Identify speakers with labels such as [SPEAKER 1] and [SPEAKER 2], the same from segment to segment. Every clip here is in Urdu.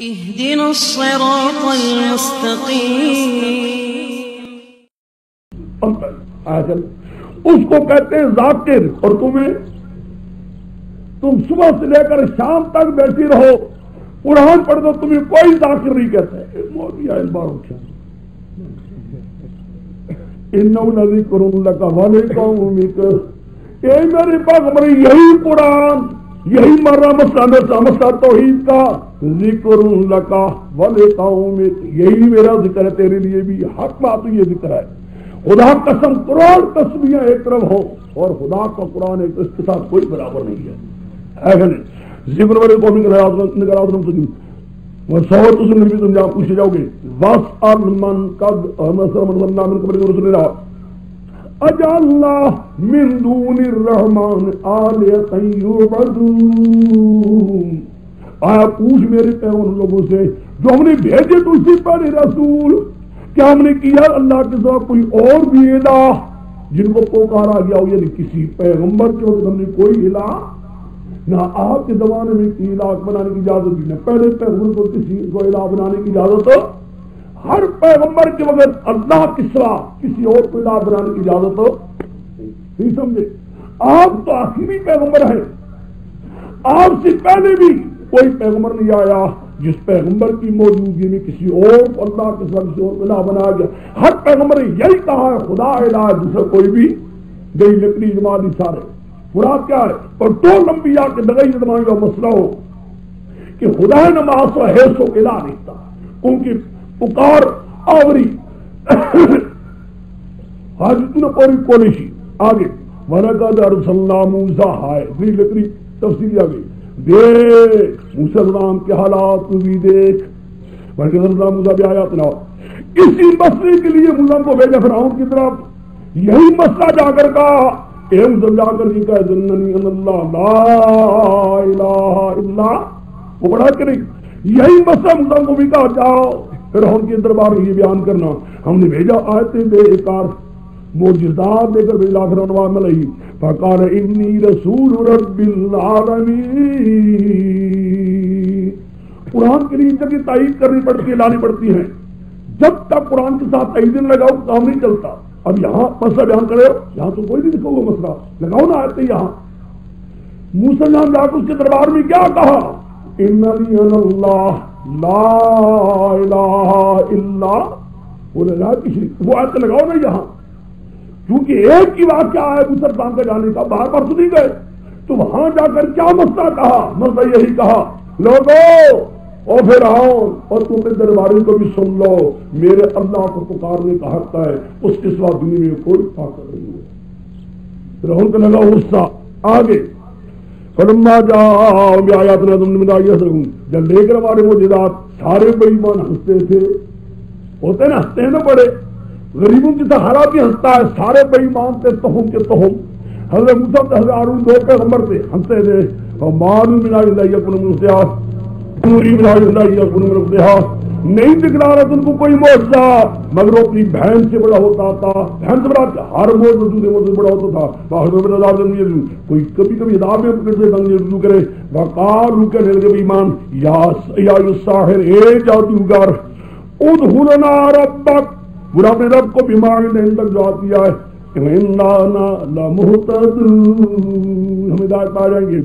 [SPEAKER 1] اهدنا الصراط المستقیم۔
[SPEAKER 2] اس کو کہتے ہیں ذاکر، اور تم صبح سے لے کر شام تک بیٹھی رہو قرآن پڑھ دو، تمہیں کوئی ذاکر نہیں کہتا ہے۔ انہ لذکر لک ولقومک، اے میرے پیغمبر یہی قرآن، یہی مرہ مسئلہ توحید کا، ذکر لک ولقومک، یہی میرا ذکر ہے تیرے لیے بھی، حق بات یہ ذکر ہے۔ خدا قسم کروڑ تسبیحیں ایک طرف ہو اور خدا کا قرآن ایک، اس کے ساتھ کوئی برابر نہیں ہے۔ ذکر والے قوم سہولت بھی تم جہاں پوچھے جاؤ گے، وَاسْأَلْ مَنْ قَدْ أَمَسَرَ مَنْ وَلَّا مِنْ قَبْلِ رُسُلِ اللَّهِ أَجَعَلْنَا مِنْ دُونِ الرَّحْمَنِ آلِهَةً يُعْبَدُونَ۔ آیا پوچھ میرے پیغمبر لوگوں سے جو ہم نے بھیجے تو اسی پہلے رسول، کیا ہم نے کیا اللہ کے سوا کوئی اور بھی الہ جن کو پکارا گیا ہو؟ یعنی کسی پیغمبر کے وقت ہم نے کوئی الہ، نہ آپ کے زمانے میں کی الہ بنانے کی اجازت دی، نہ پہلے پیغمبر کو کسی کو الہ بنانے کی اجازت ہو۔ ہر پیغمبر کے وقت اللہ کے سوا کسی اور کو الہ بنانے کی اجازت ہو نہیں، سمجھے؟ آپ تو آخری پیغمبر ہیں، آپ سے پہلے بھی کوئی پیغمبر نہیں آیا جس پیغمبر کی موجودگی میں کسی اور اللہ کے سوا کسی اور کو الہ بنایا گیا۔ ہر پیغمبر نے یہی کہا ہے خدا الہ دوسرا کوئی بھی گئی لکڑی جمالی سارے۔ مراد کیا ہے؟ اور دو انبیاء کے لگائی زمانے کا مسئلہ ہو کہ خدا نماز و حیث و الہ نہیں تھا، ان کی پکار آوری حاجت نے پوری کولیشی آگے وَلَقَدْ أَرْسَلْنَا مُوسَىٰ ہائے بھی لکڑی تفصیلی آگئی دیکھ موسیٰ السلام کے حالات کو بھی دیکھ، بلکہ موسیٰ بھی آیات نہ اسی مسئلے کے لیے موسیٰ کو بھیجا فرعون کی طرف، یہی مسئلہ جا کر کہا جا کر بھی کہا جننی ان اللہ لا الہ الا، وہ بڑا کریں یہی مسئلہ موسیٰ کو بھی کہا جاؤ فرعون کے دربار میں یہ بیان کرنا، ہم نے بھیجا آیتیں بے کار معجزات دے کر بھیجا فرعون ملئی فقال انی رسول رب العالمین۔ قرآن کے لیے جب تائید کرنی پڑتی ہے، لانی پڑتی ہے، جب تک قرآن کے ساتھ تائید نہ لگاؤ کام نہیں چلتا۔ اب یہاں مسئلہ بیان کرے یہاں تو کوئی نہیں لکھا ہوا مسئلہ، لگاؤ نہ آتے یہاں۔ موسیٰ جا کر اس کے دربار میں کیا کہا؟ اننی انا اللہ لا الہ الا، وہ آیت لگاؤ نا یہاں، کیونکہ ایک کی بات کیا ہے مسلمان کا جانے کا، باہر پر تو نہیں گئے، تو وہاں جا کر کیا مسئلہ کہا؟ مسئلہ یہی کہا لوگو اور فرعون اور تم نے درباری کو بھی سن لو، میرے اللہ کو پکارنے کا حق ہے، اس کے سوا دنیا میں کوئی طاقت نہیں ہے۔ فرعون کو لگا غصہ آگے فلما جاء بآیاتنا تم نے جب لے کر ہمارے معجزات سارے بے ایمان ہنستے تھے، ہوتے نا ہنستے ہیں نا بڑے غریبوں کی سہارا بھی ہنستا ہے، سارے بے ایمان تھے تہم کے تہم، حضرت موسیٰ حضرت ہارون دو پیغمبر تھے ہنستے تھے، اور مارو ملا یکن مسیاس نہیں دکھلا رہا تم کو کوئی معجزہ مگر وہ اپنی بہن سے بڑا ہوتا تھا، بہن سے بڑا ہر موجود بڑا ہوتا تھا، کوئی کبھی کبھی عذاب میں رجوع کرے وقال روکے ایمان یا الساحر اے جادوگر ادعو لنا ربک، برا اپنے رب کو بیماری نے تک جواب دیا ہے انا لمہتدون، ہم ہدایت پا جائیں گے۔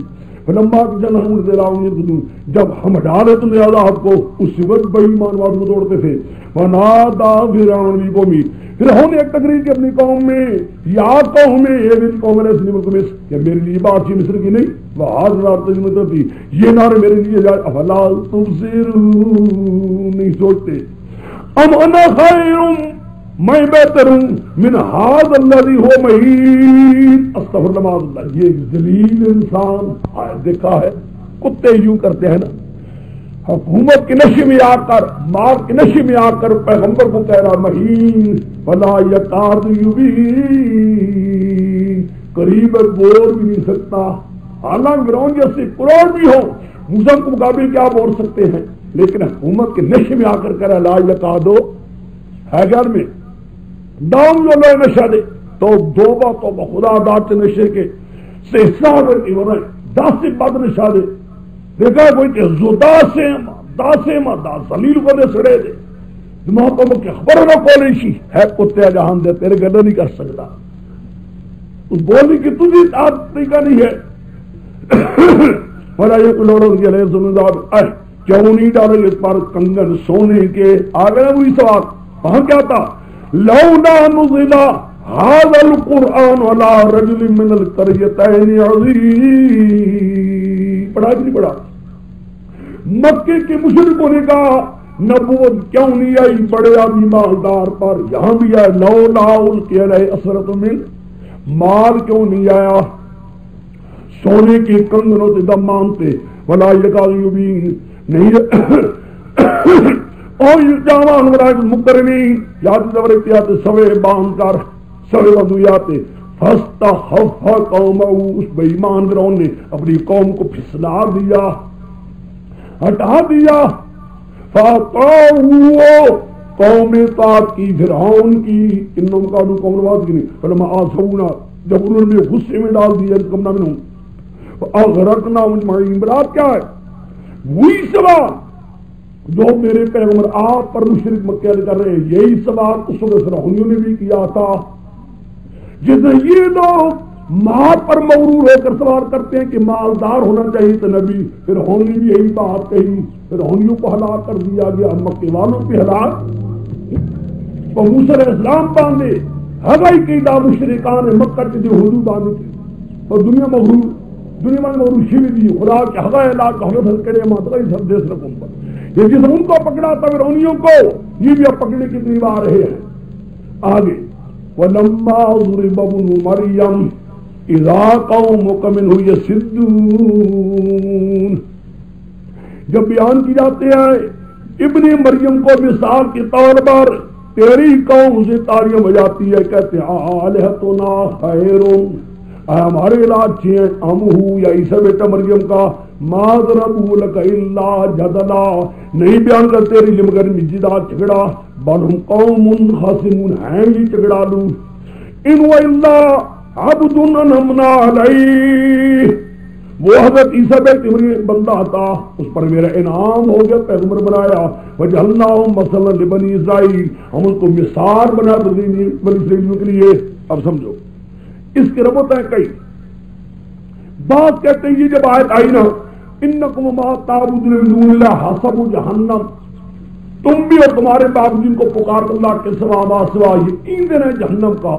[SPEAKER 2] جب ہم ڈالے تم نے عذاب کو اس وقت بے ایمان والوں کو دوڑتے تھے، ونادا فرعون فی قومی، فرعون نے ایک تقریر کی اپنی قوم میں، یا قوم میں یہ قوم نے اسلم کو مصر، کہ میرے لیے بات تھی مصر کی نہیں وہاں ترجمہ تھی یہ نعرے میرے لیے جائے افلا تبصرون، نہیں سوچتے ام انا خیر میں بہتر ہوں من ھذا الذی هو مہین، استغفر اللہ معاذ اللہ، یہ ذلیل انسان دیکھا ہے کتے یوں کرتے ہیں نا، حکومت کے نشے میں آ کر مار کے نشے میں آ کر پیغمبر کو کہہ رہا مہین ولا یکاد یبین، قریب بول بھی نہیں سکتا، حالانکہ فرعون جیسے کروڑ بھی ہو موسیٰ کے مقابل کیا بول سکتے ہیں، لیکن حکومت کے نشے میں آ کر کہہ رہا لا یکادو ہے گھر میں دام جو لے نشہ دے تو توبہ توبہ خدا داد نشے کے سے حساب کی ورنہ 10 سے بعد نشہ دے دیکھا کوئی کہ زدا سے داسے ما دا زلیل کو دے سڑے دے محکم کے خبر نہ کولیشی ہے کتے جہان دے تیرے گھر نہیں کر سکتا اس بولی کی تجھے طریقہ نہیں ہے ولا یقولون کہ علیہ السلام کیوں نہیں ڈالے اس پر کنگن سونے کے آگے وہی سوال وہاں کیا تھا لولا نزل هذا القرآن على رجل من القريتين عظيم پڑھا کہ نہیں پڑھا مکے کے مشرکوں نے کہا نبوت کیوں نہیں آئی بڑے آدمی مالدار پر یہاں بھی آئے لولا القی علیہ اسرۃ من مال کیوں نہیں آیا سونے کے کنگنوں سے دم مانتے ولا یکاد یبین نہیں اور جاوان ورائے مقرنی یاد زبر کیاتے سوے باندھ کر سوے وضویاتے فاستخف قومہ اس بے ایمان گرون نے اپنی قوم کو پھسلا دیا ہٹا دیا فاطاؤ قوم اطاعت کی فرعون کی انہم کانوا قوم نواز کی نہیں فلما آسونا جب انہوں نے غصے میں ڈال دیا کمنا منہم اغرقنا مجمعین برات کیا ہے وہی سوال جو میرے پیغمبر آپ پر مشرک مکہ نے کر رہے ہیں یہی سوال اس وقت فرعونیوں نے بھی کیا تھا جیسے یہ لوگ مال پر مغرور ہو کر سوال کرتے ہیں کہ مالدار ہونا چاہیے تو نبی فرعون نے بھی یہی بات کہی فرعونیوں کو ہلاک کر دیا گیا مکے والوں پہ ہلاک تو موسیٰ علیہ السلام باندھے ہوائی کی دا مشرکان مکہ کے جو حضور باندھے تھے اور دنیا میں مغرور شیوی دی خدا کے ہوائی علاق حضرت حلکڑے ماترائی سب دیس رکھوں پر یہ جس ان کو پکڑا تھا فرعونیوں کو یہ بھی اب پکڑنے کی طریب آ رہے ہیں آگے وَلَمَّا ضُرِبَ ابْنُ مَرْيَمَ اِذَا قَوْمُكَ مِنْهُ يَصِدُّونَ جب بیان کی جاتے ہیں ابن مریم کو مثال کے طور پر تیری قوم سے تاریاں بجاتی ہے کہتے ہیں آلہتنا خیرون ہمارے علاج چیئے امہو یا عیسیٰ بیٹا مریم کا ما ضربو لکا اللہ جدلا نہیں بیان کر تیری لمگر مجدہ جھگڑا بل ہم قوم خاسمون ہیں یہ جھگڑا لوں انو اللہ عبد انہمنا علیہ وہ حضرت عیسیٰ بیٹے مریم بندہ تھا اس پر میرا انعام ہو گیا پیغمبر بنایا وجعلناہم مثلا لبنی اسرائیل ہم ان کو مثال بنا بنی اسرائیلیوں کے لیے اب سمجھو اس کی ربط ہے کئی بات کہتے ہیں یہ جب آیت آئی نا انکم ما تعبدون من دون اللہ حسب جہنم تم بھی اور تمہارے معبودین کو پکار اللہ کے سوا ما سوا یہ ایندھن ہے جہنم کا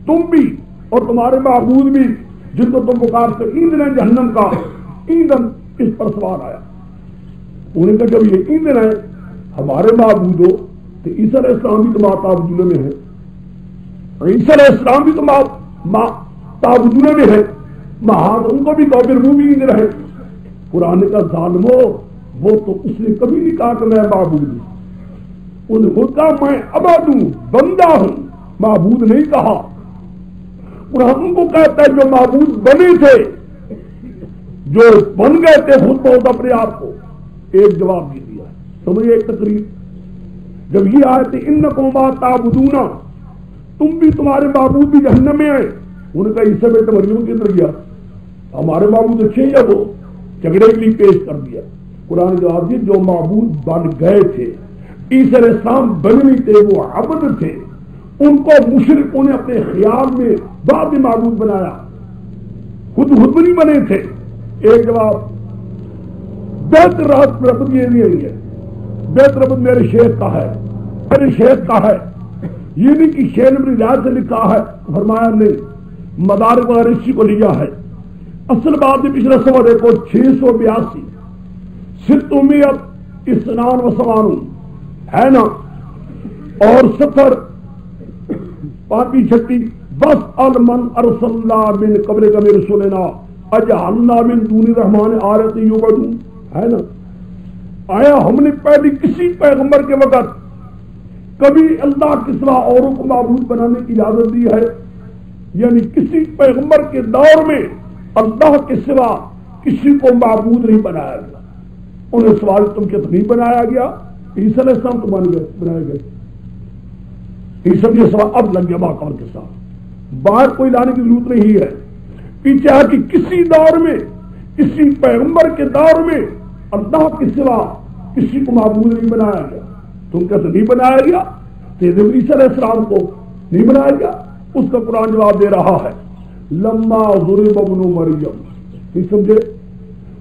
[SPEAKER 2] تم بھی اور تمہارے معبود بھی جن کو تم پکارتے ایندھن ہے جہنم کا ایندھن اس پر سوال آیا انہیں کہا جب یہ ایندھن ہے ہمارے معبود ہو تو عیسیٰ علیہ السلام بھی تمہارا تعبدون میں ہے عیسیٰ علیہ السلام بھی تو تعبدون میں ہے محاذ ان کو بھی تو پھر وہ بھی ایندھن ہے قرآن کا ظالمو وہ تو اس نے کبھی نہیں کہا کہ میں معبود ہوں انہیں خود کہا میں عبد ہوں بندہ ہوں معبود نہیں کہا قرآن ان کو کہتا ہے جو معبود بنے تھے جو بن گئے تھے خود بہت اپنے آپ کو ایک جواب بھی دیا سمجھے ایک تقریر جب یہ آئے تھے انکم ما تعبدون تم بھی تمہارے معبود بھی جہنم میں آئے انہوں نے کہا عیسیٰ بیٹا مریم کے اندر گیا ہمارے معبود اچھے یا وہ جھگڑے کے لیے پیش کر دیا قرآن جواب دی جو معبود بن گئے تھے عیسیٰ علیہ السلام بن نہیں تھے وہ عبد تھے ان کو مشرکوں نے اپنے خیال میں بعد میں معبود بنایا خود نہیں بنے تھے ایک جواب بیت رات ربط یہ نہیں ہے بیت ربط میرے شیخ کا ہے میرے شیخ کا ہے یہ نہیں کہ شیخ نے اپنی رات سے لکھا ہے فرمایا نہیں مدارک وغیرہ اسی کو لیا ہے اصل بات ہے پچھلا سوال دیکھو 682 ستومیت اسنان و سوانون ہے نا اور 70 پانچ چھٹی بس المن ارسلنا من قبل کا میرے رسولنا اجعلنا من دون الرحمن آلہۃ یعبدون ہے نا آیا ہم نے پہلے کسی پیغمبر کے وقت کبھی اللہ کے سوا اوروں کو معبود بنانے کی اجازت دی ہے یعنی کسی پیغمبر کے دور میں اللہ کے سوا کسی کو معبود نہیں بنایا گیا انہیں سوال تم کے نہیں بنایا گیا عیسیٰ علیہ السلام تو بنائے گئے عیسیٰ کے سوا اب لگ گیا باقاعدہ کے ساتھ باہر کوئی لانے کی ضرورت نہیں ہے پیچھے ہے کہ کسی دور میں کسی پیغمبر کے دور میں اللہ کے سوا کسی کو معبود نہیں بنایا گیا. تم کہتے نہیں بنایا گیا؟ سیدنا عیسیٰ علیہ السلام کو نہیں بنایا گیا؟ اس کا قرآن جواب دے رہا ہے لما ضرب ابن مریم. نہیں سمجھے؟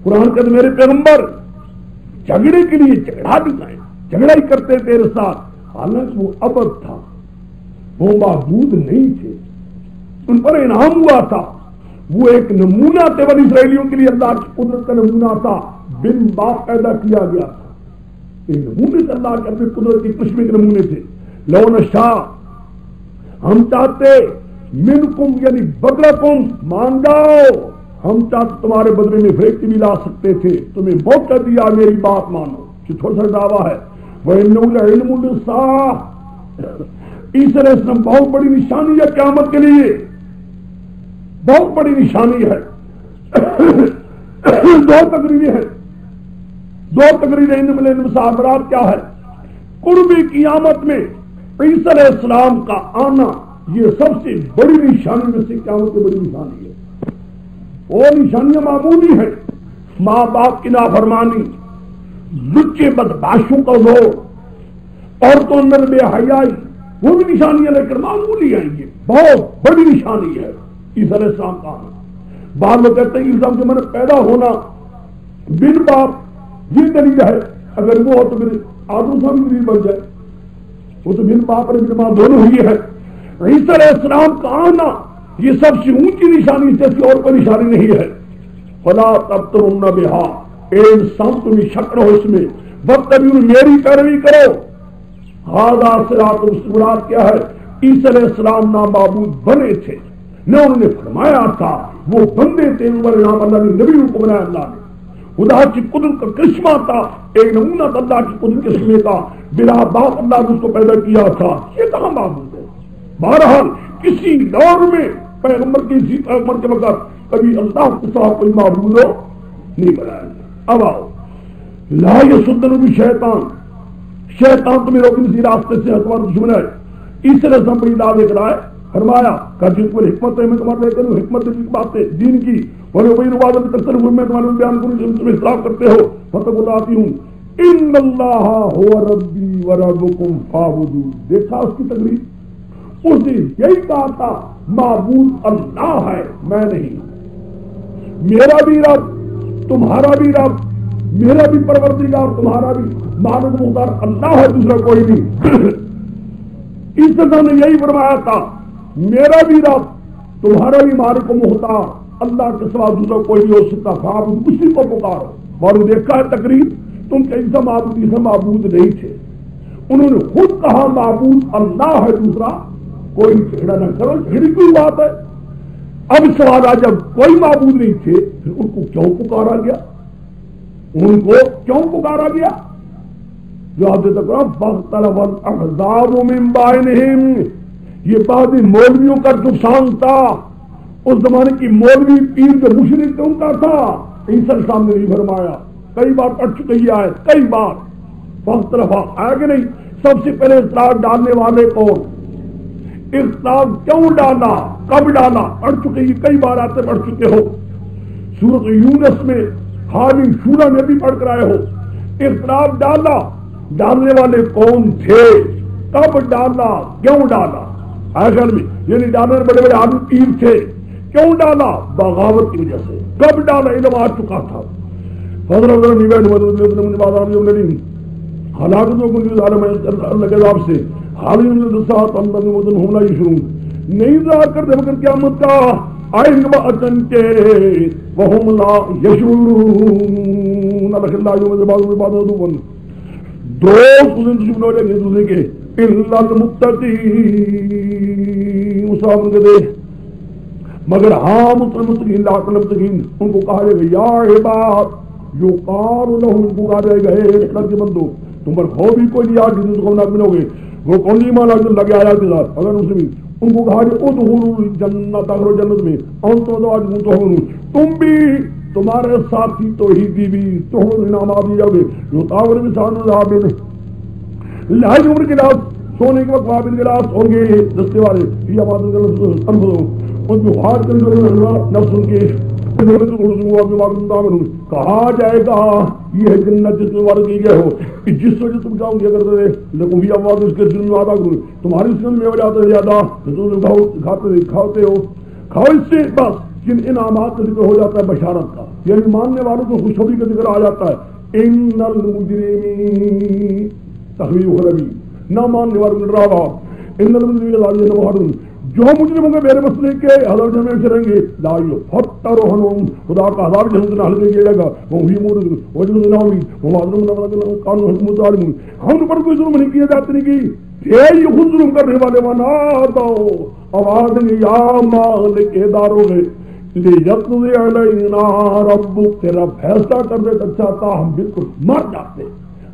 [SPEAKER 2] قرآن کہتے میرے پیغمبر جھگڑے کے لیے جھگڑا بھی گئے، جھگڑا ہی کرتے تیرے ساتھ، حالانکہ وہ ابد تھا، وہ معبود نہیں تھے، ان پر انعام ہوا تھا. وہ ایک نمونہ تھے بنی اسرائیلیوں کے لیے، اللہ کی قدرت کا نمونہ تھا، بن باپ پیدا کیا گیا تھا. یہ نمونے سے اللہ کے اپنی قدرت کی قسم کے نمونے تھے. لو نشاء، ہم چاہتے منکم یعنی بدلکم، مان جاؤ، ہم چاہتے تمہارے بدلے میں فرشتے بھی لا سکتے تھے، تمہیں موقع دیا میری بات مانو. یہ تھوڑا سا دعویٰ ہے. وَإِنَّهُ لَعِلْمٌ لِلسَّاعَةِ، عیسیٰ علیہ السلام بہت بڑی نشانی ہے قیامت کے لیے، بہت بڑی نشانی ہے. دو تقریریں مسافرات کیا ہے؟ قرب قیامت میں عیسیٰ علیہ السلام کا آنا یہ سب سے بڑی نشانی میں سے قیامت کی بڑی نشانی ہے. وہ نشانیاں معمولی ہیں، ماں باپ کی نافرمانی، لچے بدماشوں کا زور، عورتوں اندر بے حیائی، وہ بھی نشانیاں لیکن معمولی ہیں. یہ بہت بڑی نشانی ہے عیسیٰ علیہ السلام کا آنا. بعد میں کہتے ہیں عیسیٰ کے من پیدا ہونا بن باپ یہ دلیل ہے. اگر وہ ہو تو پھر آدم صاحب بھی دلیل بن جائے، وہ تو بن باپ اور بن ماں دونوں ہی ہے. عیسیٰ علیہ السلام کا آنا یہ سب سے اونچی نشانی، جیسی اور کوئی نشانی نہیں ہے. فلا تبترن بہا، اے انسان تم شک رہو اس میں، واتبعوا میری پیروی کرو. ھذا صراط مستقیم. کیا ہے؟ عیسیٰ علیہ السلام نامعبود بنے تھے، نہ انہوں نے فرمایا تھا، وہ بندے تھے، نام اللہ نے نبیوں کو بنایا. اللہ نے خدا کی قدرت کا کرشمہ تھا، ایک نمونہ تھا اللہ کی قدرت کے کرشمے کا. بلا باپ اللہ نے اس کو پیدا کیا تھا. یہ کہاں معبود ہے؟ بہرحال کسی دور میں پیغمبر کے وقت کبھی اللہ کے ساتھ کوئی معبود ہو نہیں بنایا. اب آؤ، لا یصدنکم شیطان، شیطان تمہیں روکنے اسی راستے سے تمہارا دشمن ہے. عیسیٰ علیہ السلام پر دعوے کرائے، فرمایا کہ جس پر حکمت ہے میں تمہارے لے کروں، حکمت کی باتیں دین کی، اور وہی نوازت کرتے ہوئے میں تمہارے بیان کروں جن تم اختلاف کرتے ہو. فتح بتاتی ہوں ان اللہ هو ربی و ربکم فاعبدون. دیکھا اس کی تقریر، اس نے یہی کہا تھا معبود اللہ ہے، میں نہیں. میرا بھی رب تمہارا بھی رب، میرا بھی پروردگار تمہارا بھی، معبود مختار اللہ ہے، دوسرا کوئی نہیں. اس طرح نے یہی فرمایا تھا میرا بھی رب تمہارا بھی مالک و مختار، اللہ کے سوا دوسرا کوئی نہیں ہو سکتا. فاعبدوا، اسی کو پکارو. اور دیکھا ہے تقریر، تم کے ایسا معبود نہیں تھے. انہوں نے خود کہا معبود اللہ ہے، دوسرا کوئی جھگڑا نہ کرو. جھگڑی کی بات ہے. اب سوال آ، جب کوئی معبود نہیں تھے پھر ان کو کیوں پکارا گیا؟ ان کو کیوں پکارا گیا؟ جواب دیتا کرو فاختلف الاحزاب من بینہم. یہ بعض مولویوں کا نقصان تھا. اس زمانے کی مولوی پیر جو مشرک ان کا تھا. عیسیٰ السلام نے نہیں فرمایا، کئی بار پڑھ چکے ہی آئے، کئی بار. فاختلف آئے کہ نہیں؟ سب سے پہلے اختلاف ڈالنے والے کون؟ اختلاف کیوں ڈالا، کب ڈالا؟ پڑھ چکے ہی، کئی بار آتے پڑھ چکے ہو. سورۃ یونس میں حالی شورا میں بھی پڑھ کر آئے ہو. اختلاف ڈالا، ڈالنے والے کون تھے، کب ڈالا، کیوں ڈالا؟ آخر میں یعنی ڈالنے بڑے بڑے عالم پیر تھے. کیوں ڈالا؟ بغاوت کی وجہ سے. کب ڈالا؟ علم آ چکا تھا. سے نہیں لا کر دے مگر قیامت کا آئیں گے اچن کے وہم لا یشعرون. دو دشمن ہو جائیں گے دوسرے کے. الا المتقین، مسلمان کے دے مگر ہاں متقین، لا المتقین ان کو کہا جائے گا یا عباد یقال لهم، ان کو کہا جائے گا اے اللہ کے بندو تم پر خوف بھی کوئی نہیں آج جس کو نہ ملوگے. وہ کون نہیں مانا جو لگے آیا کے ساتھ اگر اس میں ان کو کہا جائے ادخلوا الجنت، اگر جنت میں انتم آج متحرون، تم بھی تمہارے ساتھی توحیدی بھی تحر انعامات دی جاؤ گے. جو تاور انسان العابد لہج عمر کے لاس سونے کے وقت وابل کے لاس ہوں گے دستے والے، یہ آباد ان کو ہار کر نفس ان کے کہا جائے گا یہ ہے جنت جس میں وعدہ کی گئے ہو کہ جس وجہ تم جاؤ گے کرتے رہے لیکن بھی آواز اس کے دل میں وعدہ کروں تمہاری سن میں وجہ سے زیادہ کھاتے ہو کھاؤ اس سے بس جن انعامات کا ذکر ہو جاتا ہے بشارت کا یعنی ماننے والوں کو خوشخبری کا ذکر آ جاتا ہے ان المجرمین تخویف ربی نہ ماننے والوں کو ڈراوا ان المجرمین جو مجرم ہوں گے میرے مسئلے کے عذاب جہنم میں رہیں گے لا یفترونہم خدا کا عذاب جہنم نہ ہلکے گئے گا وہی مورد وجد نامی ومعظم نظر قانون حکم ظالمون ہم پر کوئی ظلم نہیں کیا جاتے نہیں کی یہ خود ظلم کرنے والے ونادو آواز نے یا مالک دارو گئے لیقضی علینا ربک تیرا فیصلہ کر دے اچھا تھا ہم بالکل مر جاتے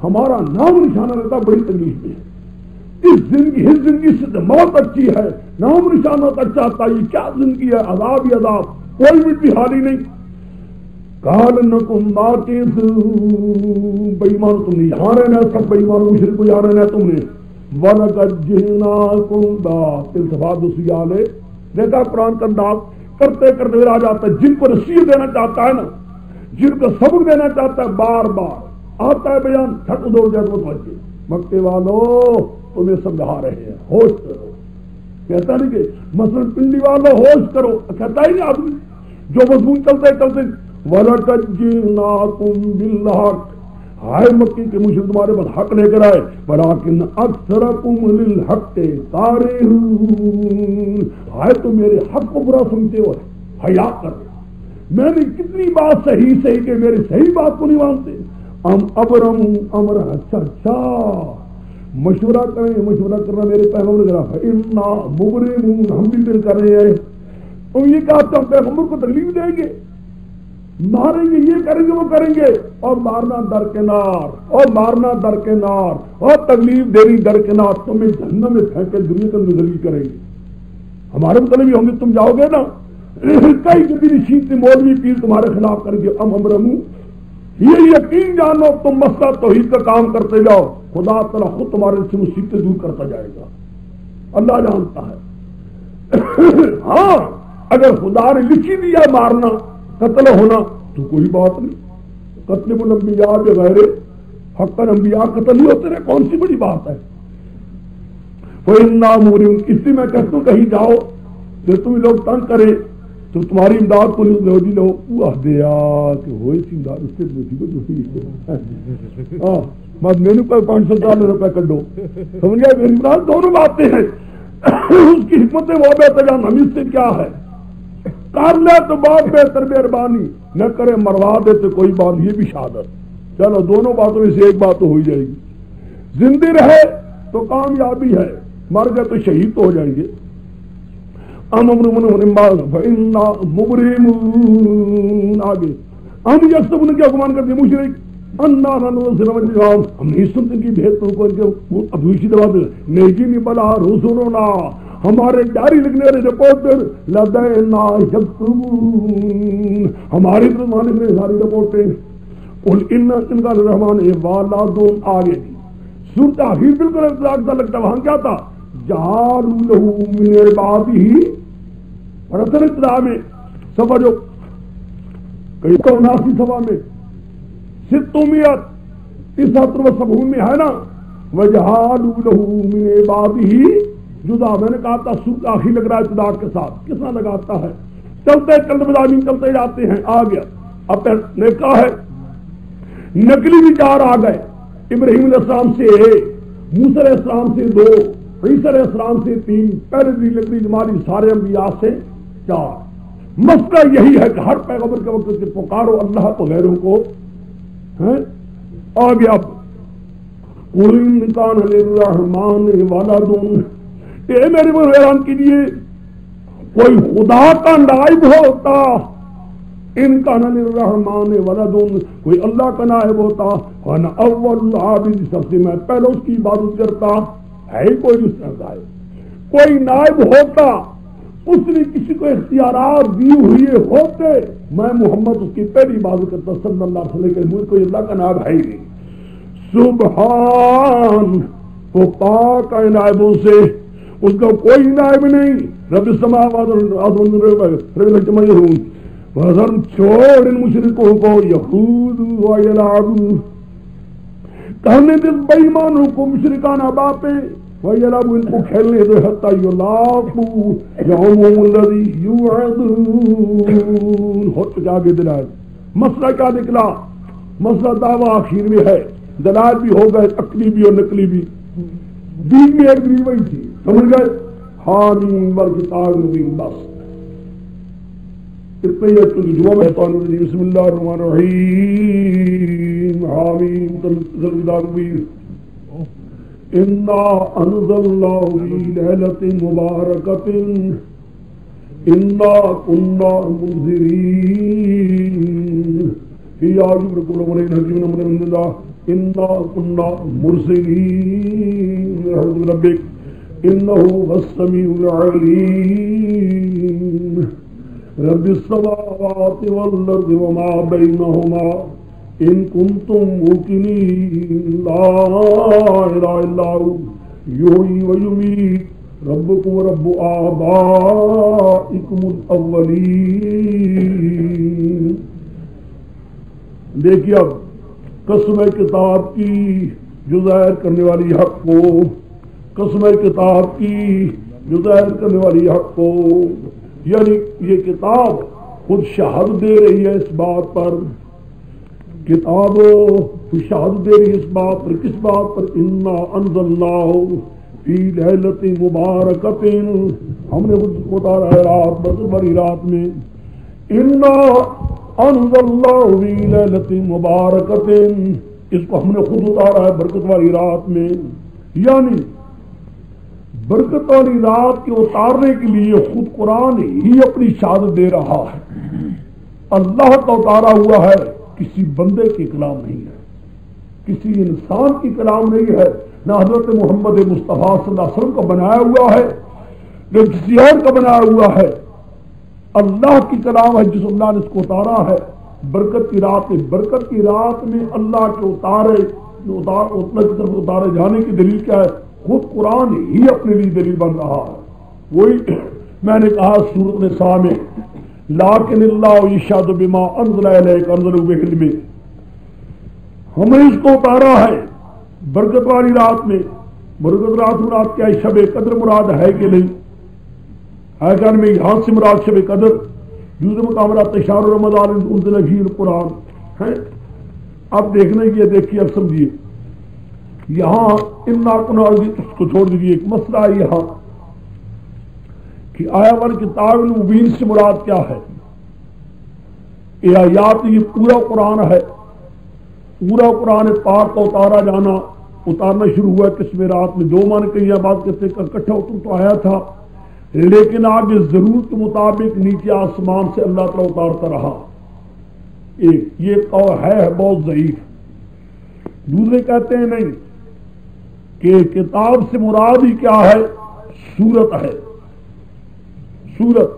[SPEAKER 2] ہمارا نام نشانہ رہتا بڑی تکلیف میں اس زندگی سے موت اچھی ہے نام نشانہ اچھا تھا یہ کیا زندگی ہے عذاب ہی عذاب کوئی بھی حالی نہیں کالنکم باقیس بےمان تم نے یہاں رہنا سب بےمان مشرک کو یہاں رہنا تم نے وَلَقَدْ جِئْنَاكُمْ بِالْحَقِّ سیالے دیکھا قرآن کا انداز کرتے کرتے آ جاتا ہے جن کو نصیحت دینا چاہتا ہے نا جن کو سبق دینا چاہتا ہے بار بار آتا ہے بیان چھٹ دو جائے بچے مکے والو تمہیں سمجھا رہے ہیں ہوش کرو کہتا نہیں کہ مثلا پنڈی والو ہوش کرو کہتا ہی نہیں آدمی جو مضمون چلتے چلتے وَلَقَدْ جِئْنَاكُمْ بِالْحَقِّ ہائے مکی کے مشرک تمہارے پاس حق لے کر آئے ولیکن اکثرکم للحق کارہون ہائے تو میرے حق کو برا سنتے ہو حیا کر میں نے کتنی بات صحیح کہ میری صحیح بات کو نہیں مانتے ابرم امر اچھا مشورہ کریں مشورہ کرنا میرے پیغمبر کا فإنا مبرمون ہم بھی دل کر رہے ہیں تو یہ کہا ہم پیغمبر کو تکلیف دیں گے ماریں گے یہ کریں گے وہ کریں گے اور مارنا درکنار اور تکلیف دینی درکنار تمہیں جہنم میں پھینک کے دنیا کو ذلیل کریں گے ہمارے مطلب ہوں گے تم جاؤ گے نا کئی جدی نشین مولوی پیر تمہارے خلاف کریں گے یہ یقین جانو تم مسئلہ توحید کا کام کرتے جاؤ خدا تعالیٰ خود تمہارے سے مصیبتیں دور کرتا جائے گا اللہ جانتا ہے ہاں اگر خدا نے لکھی دیا مارنا قتل ہونا تو کوئی بات نہیں قتل الانبیاء بغیر حق الانبیاء قتل نہیں ہوتے رہے کون سی بڑی بات ہے وَإِنَّا مُورِمْ اسی میں کہتا ہوں کہیں جاؤ تو تم لوگ تنگ کرے تو تمہاری امداد کو لو دیا کہ ہوئی سی امداد اس سے مصیبت ہوئی ہاں بس میرے پر 500 روپے کر دو سمجھ گئے میری امداد دونوں باتیں ہیں اس کی حکمت وہ بہتر جان ہم اس سے کیا ہے کر لے تو بات بہتر مہربانی نہ کرے مروا دے تو کوئی بات یہ بھی شہادت چلو دونوں باتوں میں سے ایک بات تو ہو جائے گی زندہ رہے تو کامیابی ہے مر گئے تو شہید تو ہو جائیں گے آگے ہم یہ سب نے کیا گمان کرتے مشرک ہم نہیں سنتے کی بھید نہیں بلا رسولنا ہمارے جاری لکھنے والے رپورٹر لدینا یکتبون ہماری زمانے میں ساری رپورٹیں قل ان کا رحمان والدون آگے دی سورت آخر بالکل اطلاق تھا لگتا وہاں کیا تھا جعلوا له من عباده اور اثر ابتدا میں سمجھو کئی تو 79 سوا میں 670 میں ہے نا وجعلوا له من عباده جدا میں نے کہا تھا سورت آخر لگ رہا ہے ابتدا کے ساتھ کس طرح لگاتا ہے چلتے مضامین چلتے جاتے ہیں آ گیا اب نے کہا ہے نقلی وچار آ گئے ابراہیم علیہ السلام سے موسیٰ علیہ السلام سے 2 عیسیٰ علیہ السلام سے 3 پہلے بھی لکڑی جمالی سارے انبیاء سے 4 مسئلہ یہی ہے کہ ہر پیغمبر کے وقت سے پکارو اللہ کو غیروں کو آ گیا قُلْ إِنْ كَانَ لِلرَّحْمَٰنِ وَلَدٌ اے میرے کو حیران کیجیے کوئی خدا کا نائب ہوتا ان کا للرحمن ولد کوئی اللہ کا نائب ہوتا وانا اول العابد سب سے میں پہلے اس کی عبادت کرتا ہے کوئی دوسرا نائب کوئی نائب ہوتا اس نے کسی کو اختیارات دی ہوئی ہوتے میں محمد اس کی پہلی عبادت کرتا صلی اللہ علیہ وسلم کے مجھ کوئی اللہ کا نائب ہے ہی نہیں سبحان وہ پاک ہے نائبوں سے اس کا کوئی نائب نہیں رب السماوات والارض وزن چھوڑ ان مشرکوں کو یخوض و یلعبوا، کہنے دے بے ایمانوں کو مشرکانہ باتیں، وَيَلَعْبُ ان کو کھیلنے دے حتی یلاقوا یومہم الذی یوعدون۔ خود پہ آگے دلائل مسئلہ کیا نکلا؟ مسئلہ دعویٰ آخر میں ہے، دلائل بھی ہو گئے عقلی بھی اور نقلی بھی، بیچ میں ایک دلیل وہی تھی، سمجھ گئے؟ حامیم والکتاب المبین، بس اتنا ہی ہے۔ دعا میں بسم اللہ الرحمن الرحیم، حامیم تنزل الکتاب المبین، انا انزلناه فی لیلۃ مبارکۃ انا کنا منذرین فیہا یفرق کل امر حکیم من امر اللہ انا کنا مرسلین برحمۃ ربک انہ هو السمیع العلیم رب السماوات والارض وما بینہما ان کنتم موقنین لا الہ الا ہو یحیی و یمیت ربکم رب آبائکم الاولین۔ دیکھیے اب قسم کتاب کی جو ظاہر کرنے والی حق کو، قسم کتاب کی جو ظاہر کرنے والی حق کو، یعنی یہ کتاب خود شہادت دے رہی ہے اس بات پر، کتاب شہادت دے رہی ہے اس بات پر، کس بات پر؟ انا انزلناہ فی لیلۃ مبارکۃ، ہم نے خود اتارا ہے رات، برکت والی رات میں، انا انزلناہ فی لیلۃ مبارکۃ، اس کو ہم نے خود اتارا ہے برکت والی رات میں، یعنی برکت والی رات کے اتارنے کے لیے خود قرآن ہی اپنی شہادت دے رہا ہے۔ اللہ کا اتارا ہوا ہے، کسی بندے کی کلام نہیں ہے، کسی انسان کی کلام نہیں ہے، نہ حضرت محمد مصطفیٰ صلی اللہ علیہ وسلم کا بنایا ہوا ہے، نہ کسی اور کا بنایا ہوا ہے، اللہ کی کلام ہے جس اللہ نے اس کو اتارا ہے برکت کی رات میں۔ برکت کی رات میں اللہ کے اتارے جانے کی دلیل کیا ہے؟ خود قرآن ہی اپنے لیے دلیل بن رہا ہے۔ وہی میں نے کہا سورۃ النساء میں، لیکن اللہ یشہد بما انزل الیک انزلہ بعلمہ، ہم نے اس کو اتارا ہے برکت والی رات میں۔ برکت رات مراد کیا ہے؟ شب قدر مراد ہے کہ نہیں؟ ہے کہ میں یہاں سے مراد شب قدر، دوسرے مقامات شہر رمضان انزل فیہ القرآن ہے۔ اب دیکھنے کی دیکھیے، اب سمجھیے، یہاں انا کنا اس کو چھوڑ دیجیے، ایک مسئلہ ہے یہاں کہ آیا والکتاب المبین سے مراد کیا ہے؟ یہ آیات، یہ پورا قرآن ہے، پورا قرآن پاک کا اتارا جانا، اتارنا شروع ہوا قسم رات میں، دو معنی کئی بات کہتے ہیں، اکٹھا اتر تو آیا تھا، لیکن آگے ضرورت کے مطابق نیچے آسمان سے اللہ تعالیٰ اتارتا رہا۔ یہ قول ہے بہت ضعیف۔ دوسرے کہتے ہیں نہیں، کہ کتاب سے مراد ہی کیا ہے؟ سورت ہے، سورت۔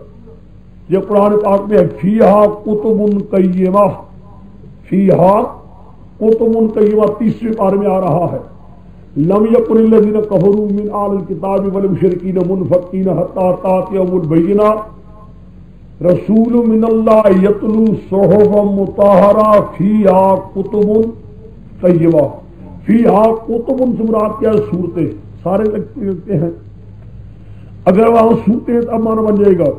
[SPEAKER 2] یہ قرآن پاک میں ہے فیہا کتب قیمہ، فیہا کتب قیمہ، تیسرے پارے میں آ رہا ہے، لم یکن الذین کفروا من اہل الکتاب والمشرکین منفکین حتی تأتیہم البینہ رسول من اللہ یتلو صحفا مطہرہ فیہا کتب قیمہ۔ فیہا کتب سے مراد کیا ہے؟ صورتیں، سارے لگتے ہیں، اگر وہاں صورتیں تب معنی بن جائے گا۔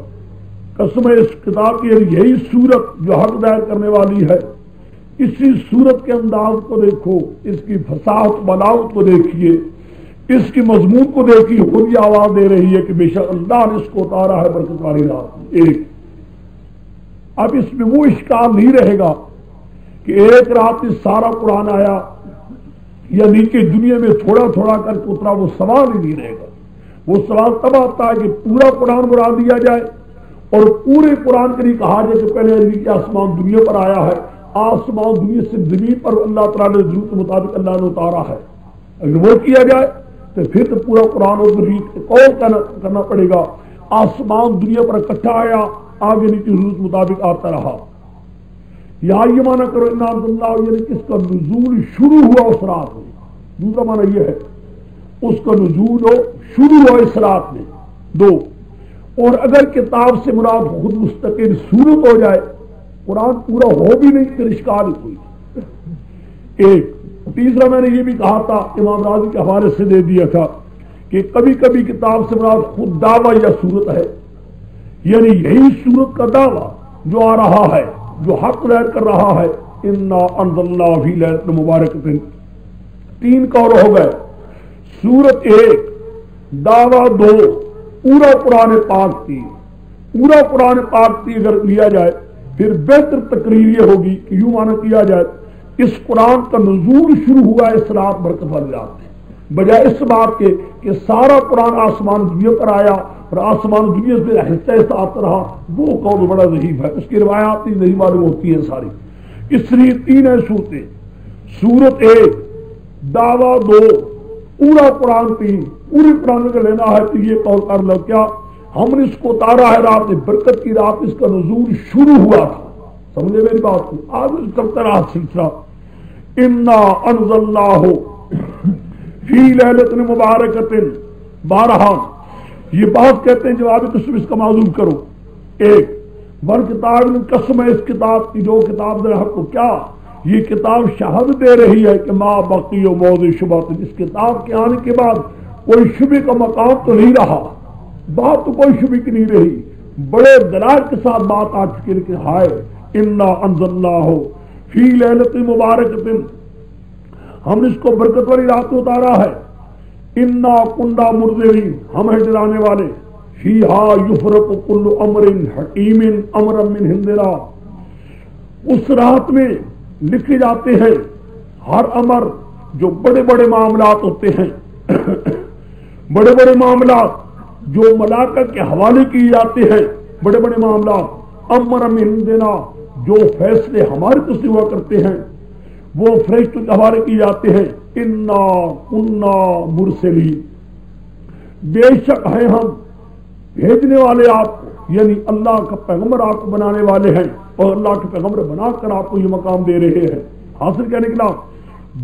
[SPEAKER 2] قسم اس کتاب کی یہی صورت جو حق ظاہر کرنے والی ہے، اسی صورت کے انداز کو دیکھو، اس کی فصاحت بلاغت کو دیکھیے، اس کی مضمون کو دیکھیے، خود یہ آواز دے رہی ہے کہ بے شک اللہ نے اس کو اتارا ہے برکت والی رات میں۔ ایک اب اس میں وہ اشکال نہیں رہے گا کہ ایک رات میں سارا قرآن آیا یا نیچے دنیا میں تھوڑا تھوڑا کر کے اترا، وہ سوال ہی نہیں رہے گا۔ وہ سوال تب آتا ہے کہ پورا قرآن مراد دیا جائے اور پورے قرآن کے لیے کہا جائے کہ پہلے نیچے آسمان دنیا پر آیا ہے، آسمان دنیا سے زمین پر اللہ تعالیٰ نے ضرورت کے مطابق اللہ نے اتارا ہے۔ اگر وہ کیا جائے تو پھر تو پورا قرآن اور قول کرنا پڑے گا، آسمان دنیا پر اکٹھا آیا، آگے نیچے ضرورت کے مطابق آتا رہا۔ یہاں یہ معنی کرو انا انزلناہ، یعنی اس کا نزول شروع ہوا اس رات میں۔ دوسرا معنی یہ ہے اس کا نزول ہو شروع ہوا اس رات میں۔ دو، اور اگر کتاب سے مراد خود مستقل صورت ہو جائے قرآن پورا ہو بھی نہیں پھر اشکال ہی کوئی۔ ایک تیسرا میں نے یہ بھی کہا تھا، امام راضی کے حوالے سے دے دیا تھا کہ کبھی کبھی کتاب سے مراد خود دعویٰ یا صورت ہے، یعنی یہی صورت کا دعویٰ جو آ رہا ہے، جو حق ظاہر کر رہا ہے، انا انزلنا فی لیلۃ مبارکۃ، تین قول ہو گئے، سورت ایک، دعویٰ دو، پورا قرآن پاک کی، پورا قرآن پاک کی اگر لیا جائے پھر بہتر تقریر یہ ہوگی کہ یوں معنی کیا جائے اس قرآن کا نزول شروع ہوا اس رات برکت والی رات میں، بجائے اس بات کے کہ سارا قرآن آسمان دنیا پر آیا اور آسمان دنیا سے آہستہ آہستہ آتا رہا، وہ قول بڑا ضعیف ہے، اس کی روایات نہیں معلوم ہوتی ہیں ساری۔ اس لیے تین ہے صورتیں، سورت ایک، دعویٰ دو، پورا قرآن تین، پوری قرآن کا لینا ہے تو یہ قول کر لو کیا ہم نے اس کو اتارا ہے رات میں برکت کی رات، اس کا نزول شروع ہوا تھا، سمجھے میری بات کو؟ آج کرتا رہا سلسلہ، انا انزلناہ فی لیلۃ مبارکۃ، بارہا یہ بات کہتے ہیں جواب قسم اس کا معذور کرو، ایک بل کتاب قسم ہے اس کتاب کی جو کتاب دے حق کو، کیا یہ کتاب شہادت دے رہی ہے کہ ما بقی و موضع شبہۃ، اس کتاب کے آنے کے بعد کوئی شبہ کا مقام تو نہیں رہا، بات تو کوئی شبہ کی نہیں رہی، بڑے دلائل کے ساتھ بات آ چکی، لیکن ہائے انا انزلناہ فی لیلۃ مبارکۃ، ہم نے اس کو برکت والی رات میں اتارا ہے، انا کننا مرسلین، ہم ہیں ڈرانے والے، فیہا یفرق کل امر حکیم امرا من عندنا، اس رات میں لکھے جاتے ہیں ہر امر جو بڑے بڑے معاملات ہوتے ہیں، بڑے بڑے معاملات جو ملائکہ کے حوالے کیے جاتے ہیں، بڑے بڑے معاملات امر من عندنا جو فیصلے ہمارے تو سے ہوا کرتے ہیں وہ فرشتوں کے حوالے کیے جاتے ہیں، انا کننا مرسلین، بے شک ہیں ہم بھیجنے والے آپ کو، یعنی اللہ کا پیغمبر آپ کو بنانے والے ہیں اور اللہ کے پیغمبر بنا کر آپ کو یہ مقام دے رہے ہیں۔ حاصل کیا نکلا؟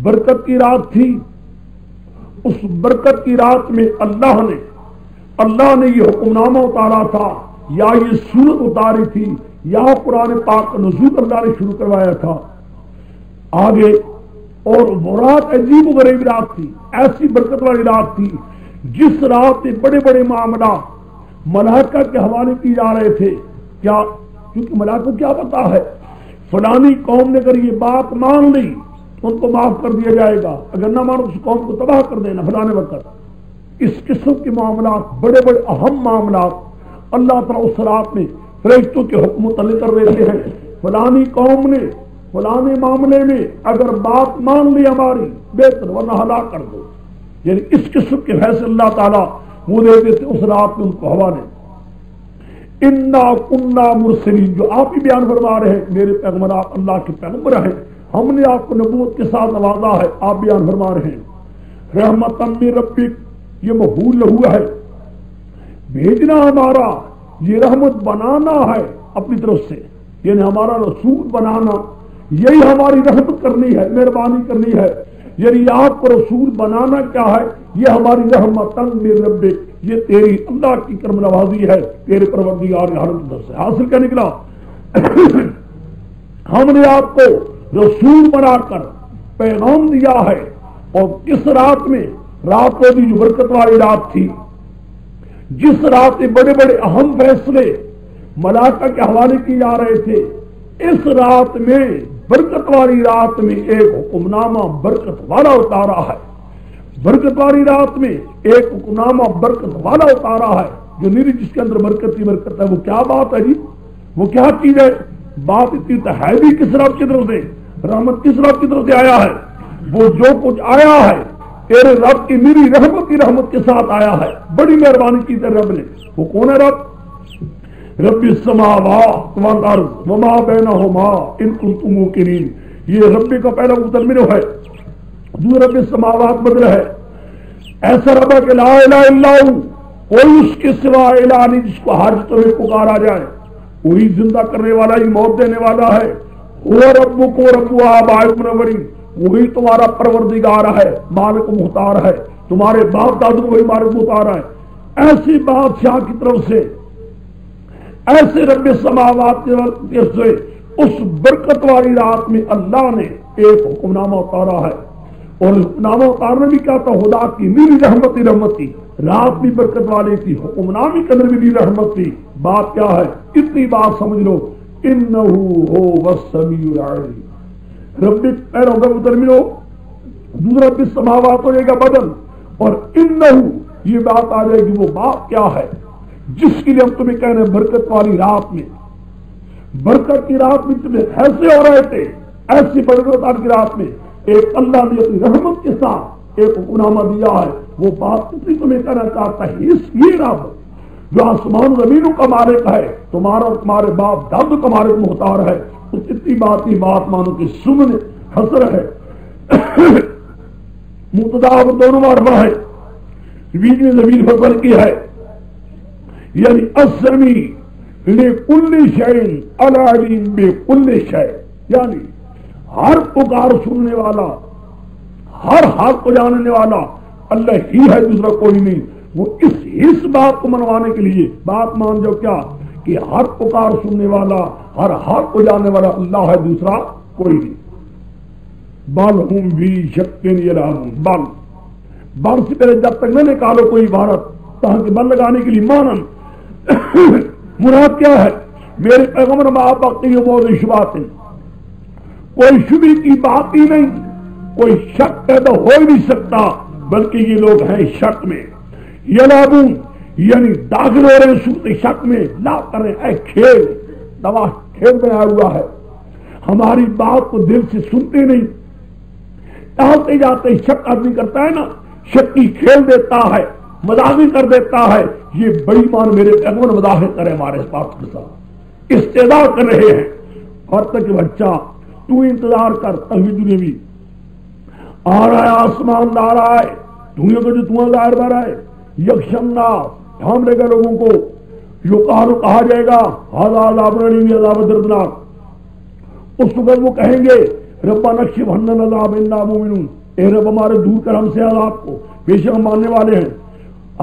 [SPEAKER 2] برکت کی رات تھی، اس برکت کی رات میں اللہ نے یہ حکم نامہ اتارا تھا یا یہ سورت اتاری تھی یا قرآن پاک کا نزول اللہ نے شروع کروایا تھا آگے، اور وہ رات عجیب و غریب رات تھی، ایسی برکت والی رات تھی جس رات میں بڑے بڑے معاملات ملائکہ کے حوالے کی جا رہے تھے، کیا کیونکہ ملائکہ کو کیا پتا ہے فلانی قوم نے اگر یہ بات مان لی تو ان کو معاف کر دیا جائے گا، اگر نہ مانو اس قوم کو تباہ کر دینا فلانے وقت۔ اس قسم کے معاملات، بڑے بڑے اہم معاملات اللہ تعالیٰ اس رات میں فرشتوں کے حکم متعلق کر دیتے ہیں، فلانی قوم نے فلانے معاملے میں اگر بات مان لی ہماری بہتر ورنہ ہلاک کر دو، یعنی اس قسم کے فیصلے اللہ تعالیٰ وہ دے دیتے اس رات میں ان کو حوالے۔ انا کننا مرسلین، جو آپ ہی بیان فرما رہے ہیں میرے پیغمبر آپ اللہ کے پیغمبر ہیں، ہم نے آپ کو نبوت کے ساتھ نوازا ہے، آپ بیان فرما رہے ہیں رحمت من ربک، یہ مفعول لہو ہے، بھیجنا ہمارا، یہ رحمت بنانا ہے اپنی طرف سے، یعنی ہمارا رسول بنانا، یہی ہماری رحمت کرنی ہے، مہربانی کرنی ہے، یعنی آپ کو رسول بنانا کیا ہے، یہ ہماری رحمت من ربک، یہ تیری اللہ کی کرم نوازی ہے، تیرے پروردگار کی طرف سے۔ حاصل کیا نکلا؟ ہم نے آپ کو رسول بنا کر پیغام دیا ہے، اور کس رات میں؟ رات کو بھی جو برکت والی رات تھی، جس رات میں بڑے بڑے اہم فیصلے ملائکہ کے حوالے کیے جا رہے تھے، اس رات میں برکت والی رات میں ایک حکم نامہ برکت والا اتارا ہے، برکت والی رات میں ایک حکم نامہ برکت والا اتارا ہے، جو نیری جس کے اندر برکت ہی برکت ہے۔ وہ کیا بات ہے جی؟ وہ کیا چیز ہے؟ بات اتنی تو ہے بھی کس رب کی طرف سے، رحمت کس رب کی طرف سے آیا ہے؟ وہ جو کچھ آیا ہے تیرے رب کی میری رحمت کے ساتھ آیا ہے، بڑی مہربانی کی تیرے رب نے۔ وہ کون ہے رب؟ رب السماوات والارض وما بینہما ان کنتم موقنین، یہ رب کا پہلا متضمن ہے، جو رب السماوات بدل ہے، ایسا رب ہے کہ لا الہ الا ہو، کوئی اس کے سوا الہ نہیں جس کو حاجتوں میں پکارا جائے، وہی زندہ کرنے والا ہی موت دینے والا ہے، وہ ربکم رب آبائکم الاولین، وہی تمہارا پروردگار ہے، مالک مختار ہے، تمہارے باپ دادوں کو وہی مالک مختار ہے۔ ایسی بادشاہ کی طرف سے، ایسے رب سماوات کی طرف سے اس برکت والی رات میں اللہ نے ایک حکم نامہ اتارا ہے، اور حکم نامہ اتارنے بھی کیا تھا؟ خدا کی نیلی رحمت تھی، رات بھی برکت والی تھی، حکم نامی کے اندر بھی نیلی رحمت تھی۔ بات کیا ہے؟ اتنی بات سمجھ لو، انہ هو السمیع العلیم، رب پہلا ہوگا مترمنو، دوسرا رب السماوات ہو جائے گا بدل، اور انہ یہ بات آ جائے گی۔ وہ بات کیا ہے جس کے لیے ہم تمہیں کہہ رہے ہیں برکت والی رات میں؟ برکت کی رات میں تمہیں ایسے ہو رہے تھے، ایسی برکت کی رات میں ایک اللہ نے اپنی رحمت کے ساتھ ایک حکم نامہ دیا ہے۔ وہ بات تمہیں کہنا چاہتا ہے، یہ رب جو آسمان زمینوں کا مالک ہے، تمہارا اور تمہارے باپ دادو کا مالک مختار ہے، اس اتنی بات کی بات مانو کہ سمن حسر ہے، مبتدا اور دونوں مرفوع ہے، بیچ میں ضمیر فصل کی ہے، یعنی السمیع لکل شیء العلیم بکل شیء، یعنی ہر پکار سننے والا، ہر حال کو جاننے والا اللہ ہی ہے، دوسرا کوئی نہیں۔ وہ اس بات کو منوانے کے لیے بات مان جاؤ کیا کہ ہر پکار سننے والا، ہر حال کو جاننے والا اللہ ہے، دوسرا کوئی نہیں۔ بل ہم بھی شک یلعبون، بل سے پہلے جب تک نہ نکالو کوئی عبارت تاکہ بل لگانے کے لیے مانن، مراد کیا ہے؟ میرے پیغمبر ما بقی موضع شبہات، کوئی شبہ کی بات ہی نہیں، کوئی شک پیدا ہو ہی نہیں سکتا، بلکہ یہ لوگ ہیں شک میں، یلعبون یعنی داخل ہو رہے ہیں صورت شک میں، لا کر رہے ہیں کھیل، دوا کھیل بنایا ہوا ہے، ہماری بات کو دل سے سنتے نہیں، ٹالتے جاتے، شک آدمی کرتا ہے نا، شک کی کھیل دیتا ہے، مذاقی کر دیتا ہے، یہ بڑی مان میرے پیغمبر مذاق کرے ہمارے بات کے ساتھ، استدعا کر رہے ہیں، اور تک بچہ تو انتظار کر، تحویل دنیاوی آ رہا ہے، آسمان آ رہا ہے، دنیا کو جو دھواں ظاہر بہ رہا ہے، یکشمنا تھام لے گا لوگوں کو، یقال کہا جائے گا ھذا عذاب علیم، عذاب دردناک، اس وقت وہ کہیں گے ربنا اکشف عنا العذاب انا مؤمنون، اے رب ہمارے دور کر ہم سے عذاب کو، بے شک ہم ماننے والے ہیں۔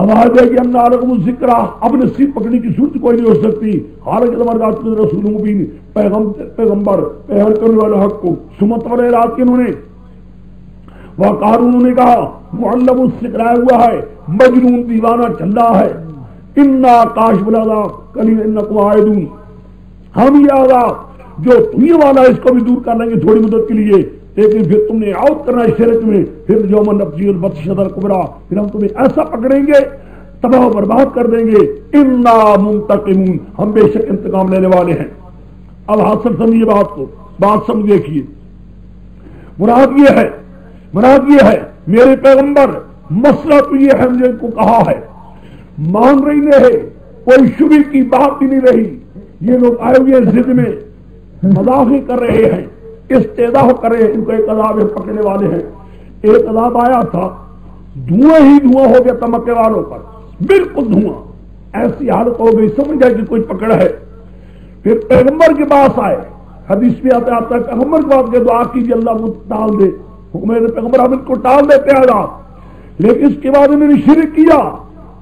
[SPEAKER 2] آواز ہے کہ ہم نالکم الذکر، اب نصیب پکڑنے کی صورت کوئی نہیں ہو سکتی، حالانکہ تمہارے رات کے رسول مبین، پیغمبر بیان کرنے والا حق کو، سمت والے رات کے انہوں نے انہوں نے کہا معلم سکھلایا ہوا ہے، مجنون دیوانہ چل رہا ہے، انا کاشف العذاب قلیلا انکم عائدون، ہم یہ عذاب جو دنیا والا اس کو بھی دور کر لیں گے تھوڑی مدت کے لیے، لیکن پھر تم نے آؤٹ کرنا ہے شرک میں، پھر یوم نبطش البطشۃ الکبریٰ، پھر ہم تمہیں ایسا پکڑیں گے تباہ و برباد کر دیں گے، انا منتقمون، ہم بے شک انتقام لینے والے ہیں۔ اب حاصل سمجھیے بات کو، بات سمجھ دیکھیے، مراد یہ ہے میرے پیغمبر، مسئلہ تو یہ ہے، مجھے ان کو کہا ہے، مان رہی نہیں، کوئی شبہ کی بات ہی نہیں رہی، یہ لوگ آئے ہوئے ضد میں مذاق کر رہے ہیں، استدعا کر رہے ہیں، ان کو ایک عذاب پکڑنے والے ہیں۔ ایک عذاب آیا تھا، دھواں ہی دھواں ہو گیا تھا مکے والوں پر، بالکل دھواں، ایسی حالت ہو گئی سمجھ جائے کہ کوئی پکڑ ہے۔ پھر پیغمبر کے پاس آئے، حدیث میں آتا ہے پیغمبر کے پاس دعا کیجیے اللہ کو ٹال دے، حکم پیغمبر ہم ان کو ٹال دیتے ہیں عذاب، لیکن اس کے بعد انہوں نے شرک کیا،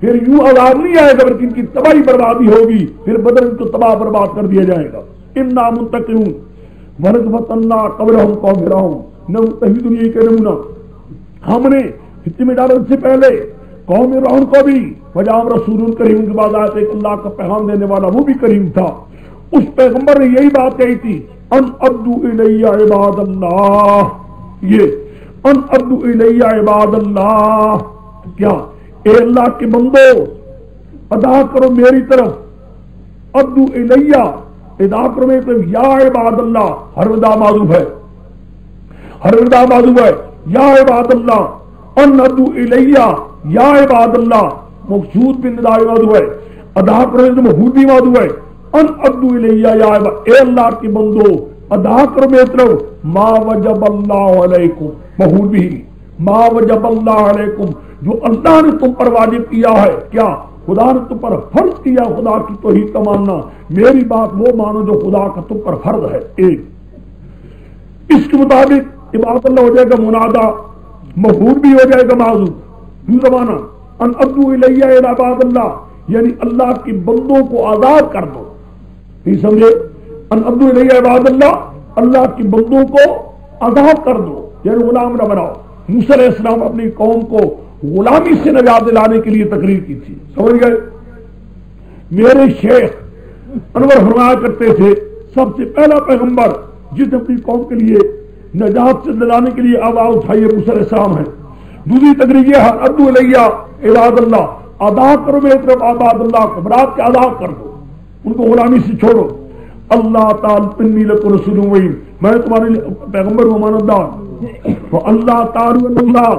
[SPEAKER 2] پھر یوں عذاب نہیں آئے گا بلکہ ان کی تباہی بربادی ہوگی، پھر بدل ان کو تباہ برباد کر دیا جائے گا۔ انا منتقمون ورد فتنا قبلہم قوم فرعون، نمتحی دنیا کے نمونہ، ہم نے فتنے میں ڈالنے سے پہلے قوم فرعون کو بھی، وجام رسول کریم، ان کے بعد آیا ایک اللہ کا پیغام دینے والا، وہ بھی کریم تھا، اس پیغمبر نے یہی بات کہی تھی، ان ادو الی عباد اللہ، یہ ان ادو الی عباد اللہ، کیا اے اللہ کے بندو ادا کرو میری طرف، ادو الیہ ادا کرو میری طرف، یا عباد اللہ، ہر ودا معذوف ہے، ہر ودا معذوف ہے، یا عباد اللہ، ان ادو الیہ یا عباد اللہ، مقصود بن ندا معذوف ہے، ادا کرو مفعول بھی معذوف ہے، ان ادو الیہ یا عباد، اے اللہ کے بندو ادا کرو میری طرف، ما وجب اللہ علیکم، مفعول بھی، ما وجب اللہ علیکم، جو اللہ نے تم پر واجب کیا ہے، کیا خدا نے تم پر فرض کیا، خدا کی توحید کا ماننا، میری بات وہ مانو جو خدا کا تم پر فرض ہے۔ ایک اس کے مطابق عبادت اللہ ہو جائے گا منادا، مفعول بھی ہو جائے گا معذوف، دوسرا معنی ان ادعو الیہ الی عباد اللہ، یعنی اللہ کے بندوں کو آزاد کر دو، نہیں سمجھے، ان عبدو الیہ عباد اللہ، اللہ کی بندوں کو آزاد کر دو، یعنی غلام نہ بناؤ۔ موسیٰ علیہ السلام اپنی قوم کو غلامی سے نجات دلانے کے لیے تقریر کی تھی، سمجھ گئے؟ میرے شیخ انور فرمایا کرتے تھے سب سے پہلا پیغمبر جس نے اپنی قوم کے لیے نجات سے دلانے کے لیے آواز اٹھائی ہے موسیٰ علیہ السلام ہے۔ دوسری تقریر یہ ہے عبدو الیہ عباد اللہ، آزاد کرو میری طرف عباد اللہ کو، برات کے آزاد کر دو، ان کو غلامی سے چھوڑو۔ اللہ تعالی انی لکم رسول مبین، میں تمہارے لیے پیغمبر و امانتدار، تو اللہ تعالی اللہ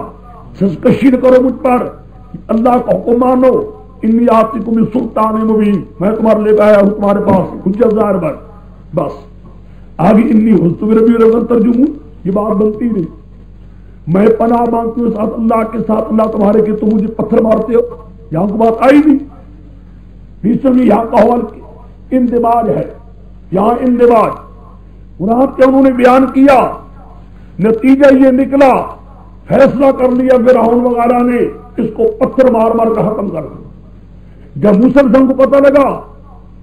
[SPEAKER 2] سرکشی نہ کرو مجھ پر، اللہ کا حکم مانو۔ انی آتیکم بسلطان مبین، میں تمہارے لے آیا ہوں تمہارے پاس حجت ظاہر پر۔ بس آگے انی حضرت بربی رغم ترجمون، یہ بات بنتی نہیں، میں پناہ مانگتی ہوں ساتھ اللہ کے ساتھ، اللہ تمہارے کے تم مجھے پتھر مارتے ہو، یہاں کو بات آئی نہیں۔ یہاں کا حوال اندماج ہے، یہاں اندماج قرآن کے انہوں نے بیان کیا، نتیجہ یہ نکلا، فیصلہ کر لیا فرعون وغیرہ نے اس کو پتھر مار مار کر ختم کر دیا۔ جب موسیٰ کو پتہ لگا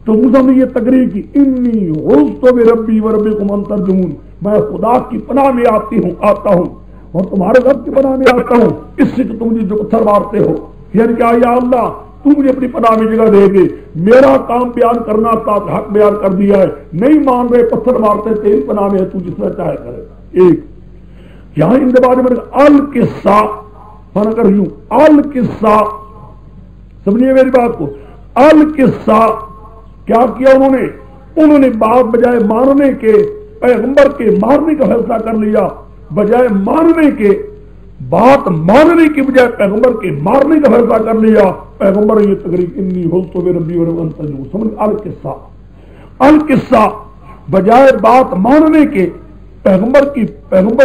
[SPEAKER 2] تو موسیٰ نے یہ تقریر کی، انی عذت بربی وربکم ان ترجمون، میں خدا کی پناہ میں آتا ہوں اور تمہارے رب کی پناہ میں آتا ہوں اس سے کہ تم مجھے جو پتھر مارتے ہو، یعنی کہ یا اللہ تو مجھے اپنی پناہ میں جگہ دے گے، میرا کام بیان کرنا تھا، حق بیان کر دیا ہے، نہیں مان رہے پتھر مارتے، تیری پناہ میں ہے، تو جس طرح چاہے کرے۔ ایک یہاں ان بارے میں القصہ فن کر یوں القصہ، سمجھیے میری بات کو، القصہ کیا کیا انہوں نے بات بجائے ماننے کے پیغمبر کے مارنے کا فیصلہ کر لیا، بجائے ماننے کے بات ماننے کی بجائے پیغمبر کے مارنے کا فیصلہ کر لیا۔ پیغمبر یہ تقریر انی حضرت بربی وربکم ان ترجمون، سمجھ القصہ بجائے بات ماننے کے پیغمبر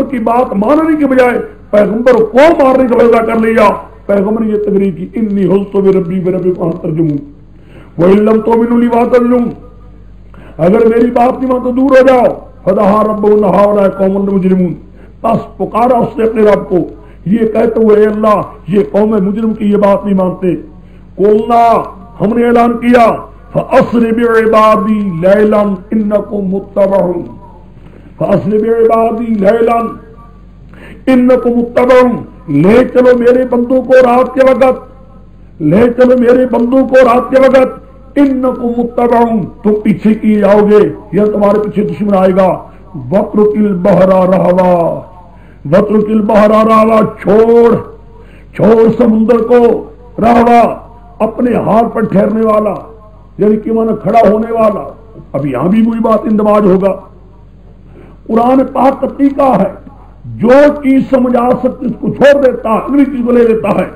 [SPEAKER 2] کی بات ماننے کے بجائے پیغمبر کو مارنے کا فیصلہ کر لیا۔ پیغمبر یہ تقریر کی انی حضرت بربی وربکم ان ترجمون وَإِن لَّمْ تُؤْمِنُوا لِي فَاعْتَزِلُونِ، اگر میری بات نہیں مان تو دور ہو جاؤ۔ فَدَعَا رَبَّهُ إِنَّ هَٰؤُلَاءِ قَوْمٌ مُجْرِمُونَ، بس پکارا اس نے اپنے رب کو یہ کہتے ہوئے، اے اللہ یہ قوم مجرم کی یہ بات نہیں مانتے۔ قُلْنَا، ہم نے اعلان کیا، فَأَسْرِ بِعِبَادِي لَيْلًا إِنَّكُمْ مُتَّبَعُونَ، فَأَسْرِ بِعِبَادِي لَيْلًا إِنَّكُمْ مُتَّبَعُونَ، لے چلو میرے بندوں کو رات کے وقت، لے چلو میرے بندوں کو رات کے وقت، انکم متبعون، تم پیچھے کیے جاؤ گے یا تمہارے پیچھے دشمن آئے گا۔ وَاتْرُكِ الْبَحْرَ رَهْوًا، وَاتْرُكِ الْبَحْرَ رَهْوًا، چھوڑ سمندر کو، رہوا اپنے ہاتھ پر ٹھہرنے والا، یعنی کہ مانا کھڑا ہونے والا۔ اب یہاں بھی وہی بات اندماج ہوگا۔ قرآن پاک کا طریقہ ہے، جو چیز سمجھ آ سکتی اس کو چھوڑ دیتا ہے، اگلی چیز کو لے لیتا ہے۔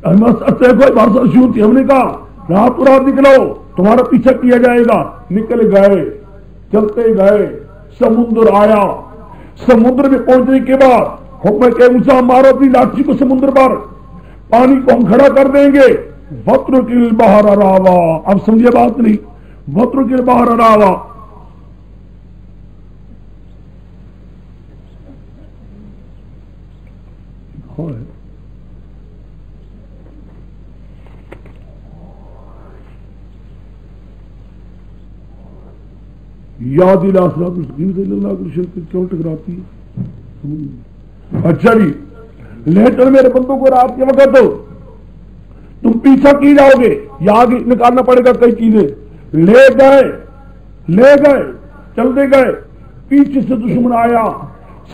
[SPEAKER 2] کوئی بارش تھی، ہم نے کہا رات رات نکلو تمہارا پیچھا کیا جائے گا، نکل گئے، چلتے گئے، سمندر آیا، سمندر میں پہنچنے کے بعد حکم کہ موسیٰ مارو اپنی لاٹھی کو سمندر پر، پانی کو ہم کھڑا کر دیں گے۔ وَاتْرُكِ الْبَحْرَ رَهْوًا، اب سمجھے بات نہیں، وَاتْرُكِ الْبَحْرَ رَهْوًا، یاد الہ صراط مستقیم سے اللہ کی شرک کیوں ٹکراتی ہے؟ اچھا جی، لے چل میرے بندوں کو رات کے وقت، تم پیچھا کی جاؤ گے، یاد نکالنا پڑے گا کئی چیزیں۔ لے گئے چلتے گئے، پیچھے سے دشمن آیا،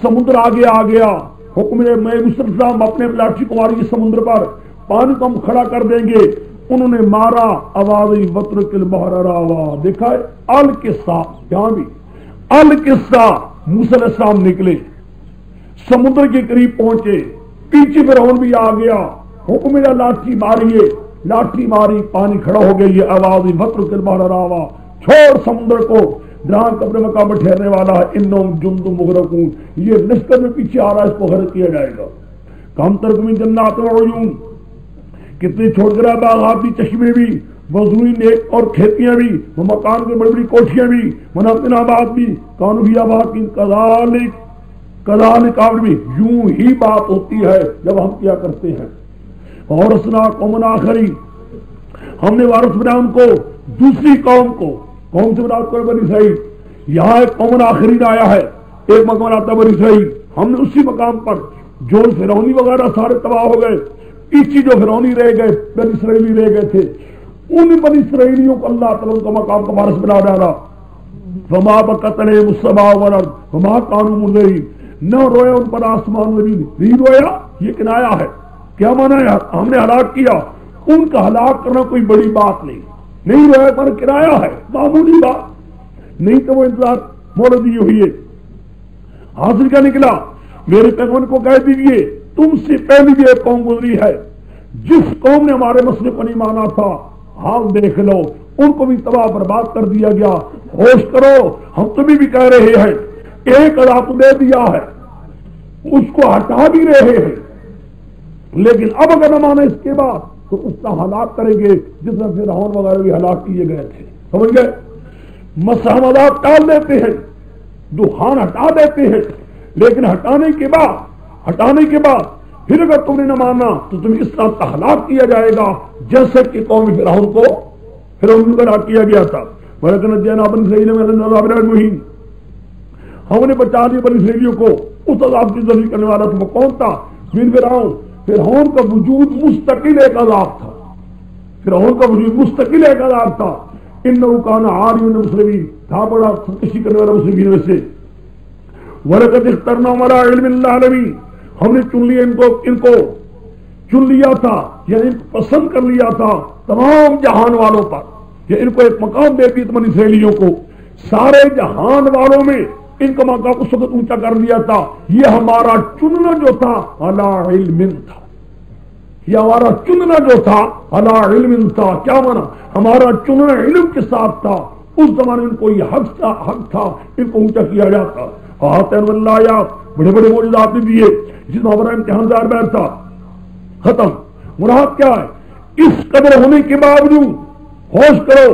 [SPEAKER 2] سمندر آگے آ گیا، حکم میں مسلم اپنے لاٹھی کو ماری سمندر پر، پانی کو ہم کھڑا کر دیں گے۔ انہوں نے مارا، آواز وَاتْرُكِ الْبَحْرَ رَهْوًا، دیکھا ہے القصہ، یہاں بھی القصہ۔ موسیٰ علیہ السلام نکلے، سمندر کے قریب پہنچے، پیچھے فرعون بھی آ گیا، حکم لاٹھی ماری، لاٹھی ماری، پانی کھڑا ہو گیا، یہ آواز وَاتْرُكِ الْبَحْرَ رَهْوًا، چھوڑ سمندر کو، جہاں اپنے مقام پر ٹھہرنے والا ہے، انہم جند مغرقون، یہ لشکر میں پیچھے آ رہا ہے، اس کو غرق کیا جائے گا۔ کم ترک من جنات وعیون، کتنے چھوڑ کر باغات بھی، چشمے بھی، وضوئی نیک اور کھیتیاں بھی، مکان کے بڑی بڑی کوٹھیاں بھی، منافع آباد بھی، کانو بھی آباد کی، کذالک آباد بھی، یوں ہی بات ہوتی ہے جب ہم کیا کرتے ہیں۔ اور اسنا قوم آخری، ہم نے وارث بنا ان کو دوسری قوم کو، قوم سے مراد کوئی بنی اسرائیل. یہاں ایک قوم آخرین آیا ہے, ایک مقام آتا بنی اسرائیل. ہم نے اسی مقام پر جو فرعونی وغیرہ سارے تباہ ہو گئے, پیچھے جو فرعونی رہ گئے, بنی اسرائیلی رہ گئے تھے, ان بنی اسرائیلیوں کو اللہ تعالیٰ کا مقام کا وارث بنا ڈالا. فما بکت علیہم السماء والارض وما کانوا منذرین, نہ رویا ان پر آسمان زمین. نہیں رویا یہ کنایا ہے. کیا مانا ہے؟ ہم نے ہلاک کیا. ان کا ہلاک کرنا کوئی بڑی بات نہیں, نہیں رویا پر کنایا ہے, معمولی بات نہیں. تو وہ انتظار موڑ دی ہوئی ہے. حاصل کیا نکلا؟ میرے پیغمبر کو کہہ دیجیے تم سے پہلی بھی ایک قوم گزری ہے جس قوم نے ہمارے مسئلے کو نہیں مانا تھا, حال دیکھ لو, ان کو بھی تباہ برباد کر دیا گیا. ہوش کرو, ہم تمہیں بھی کہہ رہے ہیں ایک عذاب دے دیا ہے, اس کو ہٹا بھی رہے ہیں, لیکن اب اگر نہ مانے اس کے بعد تو اس کا ہلاک کریں گے جس میں فرعون وغیرہ بھی ہلاک کیے گئے تھے. سمجھ گئے؟ مسئلہ عذاب ٹال دیتے ہیں, دخان ہٹا دیتے ہیں, لیکن ہٹانے کے بعد پھر اگر تم نے نہ مانا تو تمہیں اس طرح ہلاک کیا جائے گا جیسے کہ قوم فرعون کو ہلاک کیا گیا تھا. ہم نے بچا دیا بنی اسرائیلیوں کو اس عذاب کی ذلیل کرنے والا تھا. وہ کون تھا؟ فرعون کا وجود مستقل ایک عذاب تھا. فرعون کا وجود مستقل ایک عذاب تھا. انه كان عاريا من المسلمين, تھا بڑا خودکشی کرنے والا مسلمین میں سے. وَلَقَدِ اخْتَرْنَاهُمْ عَلَىٰ عِلْمٍ الْعَالَمِينَ, ہم نے ان کو چن لیا تھا, یعنی پسند کر لیا تھا تمام جہان والوں پر. یہ ان کو ایک مقام دے دی بنی اسرائیلیوں کو, سارے جہان والوں میں ان کا مقام اس وقت اونچا کر لیا تھا. یہ ہمارا چننا جو تھا عَلَىٰ عِلْمٍ تھا, یہ ہمارا چننا جو تھا عَلَىٰ عِلْمٍ تھا. کیا مانا؟ ہمارا چننا علم کے ساتھ تھا. اس زمانے ان کو یہ حق تھا ان کو اونچا کیا جاتا. بڑے بڑے معجزات دیے جس میں ہمارا امتحان دار بیٹھ تھا. ختم. مراد کیا ہے؟ اس قدر ہونے کے باوجود ہوش کرو,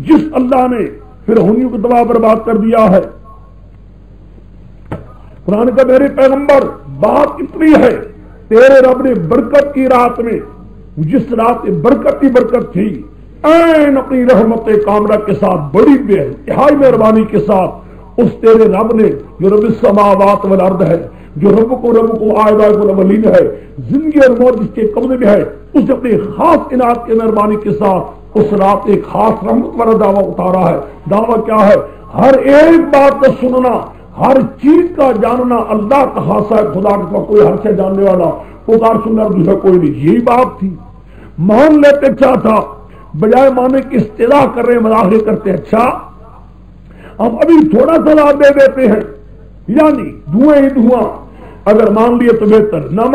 [SPEAKER 2] جس اللہ نے فرعونیوں کو تباہ برباد کر دیا ہے. قرآن کا میرے پیغمبر بات اتنی ہے, تیرے رب نے برکت کی رات میں, جس رات میں برکت کی برکت تھی, این اپنی رحمت کاملہ کے ساتھ, بڑی بے انتہائی مہربانی کے ساتھ, اس تیرے رب نے جو رب السماوات والارض ہے, جو رب کو آئدہ الاولین ہے, زندگی اور موت جس کے قبضے میں ہے, اس نے اپنی خاص عنایت کی مہربانی کے ساتھ اس رات ایک خاص رحمت والا دعویٰ اتارا ہے. دعویٰ کیا ہے؟ ہر ایک بات کا سننا, ہر چیز کا جاننا اللہ کا خاصہ ہے. خدا کے سوا کوئی ہر چیز جاننے والا پکار سننا دوسرا کوئی نہیں. یہی بات تھی. مان لیتے کیا تھا, بجائے مانے کی استدعا کر رہے, مظاہرے کرتے. اچھا ہم ابھی تھوڑا سا لابھ دے دیتے ہیں, یعنی دھوئیں ہی دھواں. اگر مان لیے تو بہتر, نہ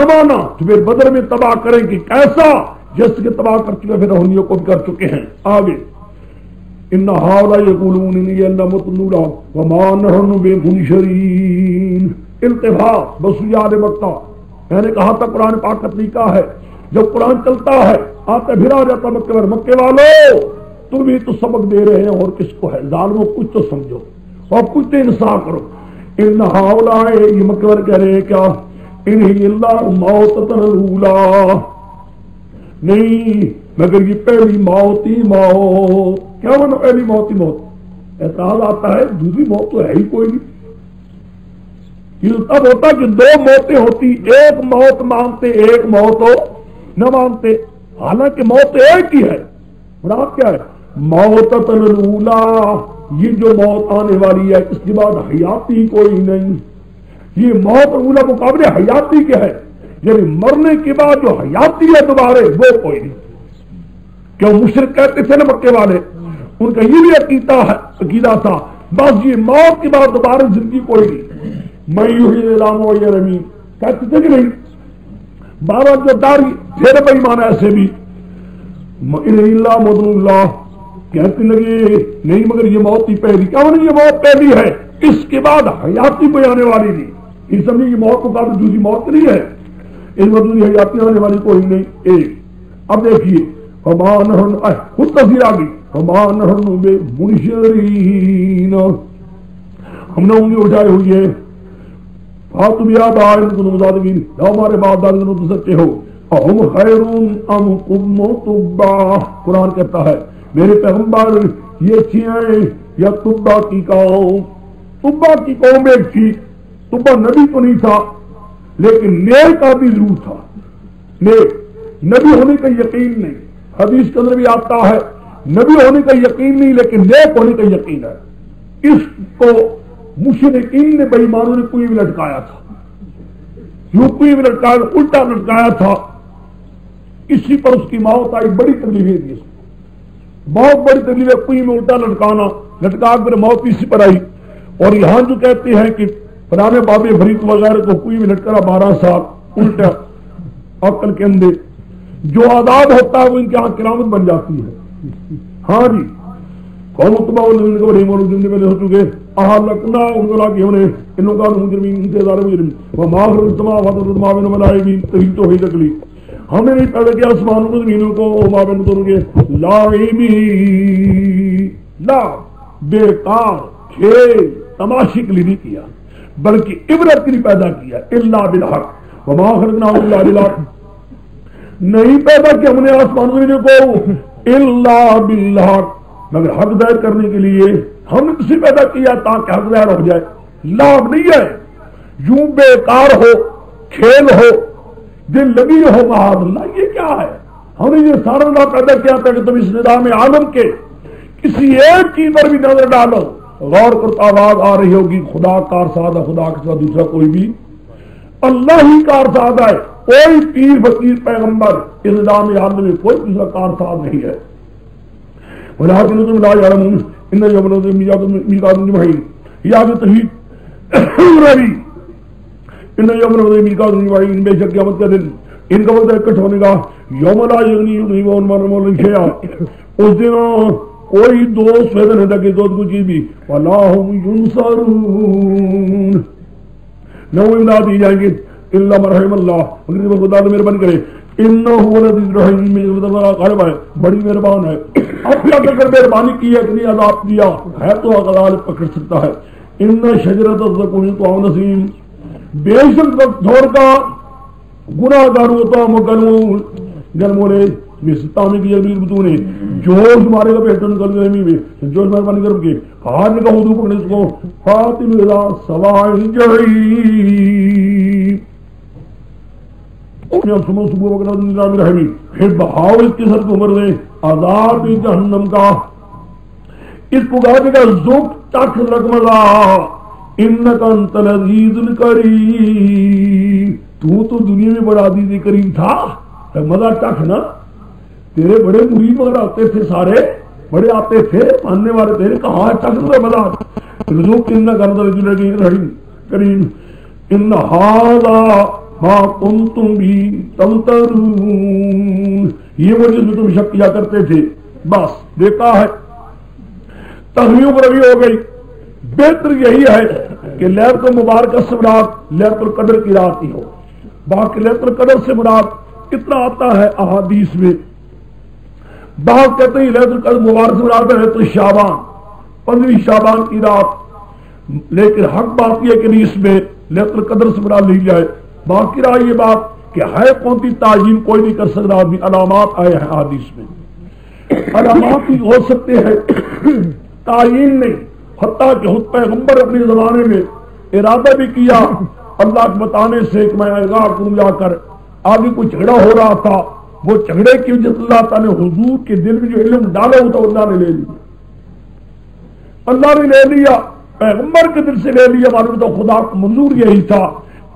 [SPEAKER 2] مانا تو پھر بدر میں تباہ کریں گے. کیسا؟ جس کے تباہ کر چکے فرعونیوں کو بھی کر چکے ہیں. آگے ان ہؤلاء یقولون ان لمتنون وما نحن بمنشرین. التفات بس یاد مکہ, میں نے کہا تھا قرآن پاک کا طریقہ ہے, جب قرآن چلتا ہے آتا پھر آ جاتا مکے پر. مکے والو تم بھی تو سبق دے رہے ہیں, اور کس کو ہے؟ ظالموں کچھ تو سمجھو اور کچھ تو انصاف کرو. ان ہؤلاء, یہ مکے والے کہہ رہے ہیں کیا؟ ان ہی الا موتۃ الاولی, نہیں مگر یہ پہلی موت ہی موت. کیا مانا پہلی موت ہی موت؟ اعتراض آتا ہے دوسری موت تو ہے ہی کوئی نہیں. یہ تب ہوتا کہ دو موتیں ہوتی, ایک موت مانتے ایک موت ہو نہ مانتے, حالانکہ موت ایک ہی ہے. مراد کیا ہے؟ موتۃ الاولی, یہ جو موت آنے والی ہے اس کے بعد حیاتی کوئی نہیں. یہ موت اولا مقابلے حیاتی کے ہے, یعنی مرنے کے بعد جو حیاتی ہے دوبارہ وہ کوئی نہیں. کیوں مشرک کہتے تھے نا مکے والے, ان کا یہ بھی عقیدہ تھا بس یہ موت کے بعد دوبارہ زندگی کوئی نہیں. میں یحیی العظام وہی رمیم کہتے تھے کہ نہیں. بارہ جو داری پھر بھائی مانا ایسے بھی اللہ مدن اللہ کہتے لگے نہیں مگر یہ موت ہی پہلی. کیا نہیں یہ موت پہلی ہے, اس کے بعد حیاتی کوئی آنے والی نہیں. اس سمجھے یہ موت کو قابل دوسری موت نہیں ہے, اس مطلب حیاتی آنے والی کوئی نہیں. ایک اب دیکھیے خود تصویر آ گئی, منشرین, ہم نے انگلی اٹھائی ہوئی ہے. تم یاد آئے ہمارے باپ دادی تم سچے ہو. ہم خیر ام تبا, قرآن کہتا ہے میرے پیغمبر یہ چیئیں یا تبا کی قوم ایک تھی. تبا نبی تو نہیں تھا لیکن نیک آدمی ضرور تھا. نیک نبی ہونے کا یقین نہیں. حدیث کے اندر بھی آتا ہے نبی ہونے کا یقین نہیں لیکن نیک ہونے کا یقین ہے. اس کو مشرکین نے بے ایمانوں نے کوئی بھی لٹکایا تھا. یوں کوئی بھی لٹکایا, الٹا لٹکایا تھا. اسی پر اس کی موت آئی. بڑی تکلیفیں دی اس کو, بہت بڑی تکلیف ہے. کوئی میں الٹا لٹکانا, لٹکا کر موت اسی پر آئی. اور یہاں جو کہتے ہیں کہ پرانے بابے فریق وغیرہ کو کوئی بھی لٹکا 12 سال الٹا عقل کے اندر جو آداب ہوتا ہے وہ ان کے یہاں کرامت بن جاتی ہے. ہاں جی قوم تباہ بڑے مولوی پہلے ہو چکے اہلکنا ان کو لاکے ہونے انہوں کا مجرمین انتظار مجرمین وماخر السماوات والارض ما بین ملائکین تحیل توحید اکلی. ہم نے نہیں پیدا کیا آسمانوں کو زمینوں کو ما بین دونوں کے لاعبین لا بیکار کھیل تماشے کے لیے نہیں کیا بلکہ عبرت کے لیے پیدا کیا. الا بالحق وما خلقناهم الا بالحق. نہیں پیدا کیا ہم نے آسمانوں زمینوں کو الا بالحق مگر حق ظاہر کرنے کے لیے. ہم نے اسے پیدا کیا تاکہ حق ظاہر ہو جائے. لاب نہیں ہے یوں بیکار ہو کھیل ہو دل لگی ہو معاذ اللہ. یہ کیا ہے؟ ہم نے یہ سارا اللہ پیدا کیا تھا کہ تم اس نظام عالم کے کسی ایک چیز پر بھی نظر ڈالو غور کر آواز آ رہی ہوگی خدا کارساز ہے. خدا کے ساتھ دوسرا کوئی بھی اللہ ہی کارساز ہے. کوئی پیر فقیر پیغمبر اس نظام عالم میں کوئی دوسرا کارساز نہیں ہے. ولكنكم لا يعلمون ان يوم ميقات اجمعين یاد توحید رہی ان یوم ميقات اجمعین. بے شک قیامت کا دن ان کا وقت اکٹھ ہونے کا. یوم لا یغنی غنیمون من شیئا. اس دن کوئی دوست فائدہ نہیں دے گا کوئی چیز بھی. ولا هم ينصرون نہ وہ امداد دی جائیں گے الا من رحم اللہ مگر خدا نے مہربانی کرے. انہ هو العزیز الرحیم غالب ہے بڑی مہربان ہے. اب کیا کر مہربانی کی ہے اتنی عذاب دیا ہے تو غالب پکڑ سکتا ہے. ان شجرۃ الزقوم طعام نسیم. بے شک دھور کا گناہ گاروں تو مگنون گرمونے مستانے کی جلبی بتونے جوش مارے گا پیٹوں نکل گئے میں جوش مہربانی کر کے ہاتھ کا وضو پکڑنے اس کو فاطم الى سواء الجحیم. صبح وقت نظام رحمی پھر بہاؤ اس کے سر کو عمر دیں عذاب جہنم کا. اس کو کہا کہ ذوق چکھ لگملا انکا انت العزیز الکریم. تو دنیا میں بڑا عزیز کریم تھا مزہ چکھ نا. تیرے بڑے مرید وغیرہ آتے تھے سارے بڑے آتے تھے ماننے والے تیرے کہاں چکھ لگا مزہ. ذوق انکا انت العزیز الکریم ان ھذا ما کنتم بھی تمترون. یہ وہ جس میں تم شک کیا کرتے تھے بس دیکھا ہے تغییر پر ابھی ہو گئی. بہتر یہی ہے کہ لیلۃ المبارکہ سے مراد لیلۃ القدر کی رات ہی ہو. باقی لیلۃ القدر سے مراد اتنا آتا ہے احادیث میں. بعض کہتے ہیں لیلۃ القدر مبارک سے مراد ہے تو شعبان 15 شعبان کی رات. لیکن حق بات یہ کہ اس میں لیلۃ القدر سے مراد لی جائے. باقی رہا یہ بات کہ ہے کون سی تعین کوئی نہیں کر سکتا. آدمی علامات آئے ہیں حدیث میں علامات ہی ہو سکتے ہیں تعین نہیں. حتیٰ کہ خود پیغمبر اپنے زمانے میں ارادہ بھی کیا اللہ کے بتانے سے کہ میں اغاہ کروں جا کر. آگے کوئی جھگڑا ہو رہا تھا وہ جھگڑے کی وجہ سے اللہ تعالیٰ نے حضور کے دل میں جو علم ڈالا ہوتا اللہ نے لے لیا. اللہ نے لے لیا پیغمبر کے دل سے لے لیا. معلوم تو خدا کو منظور یہی تھا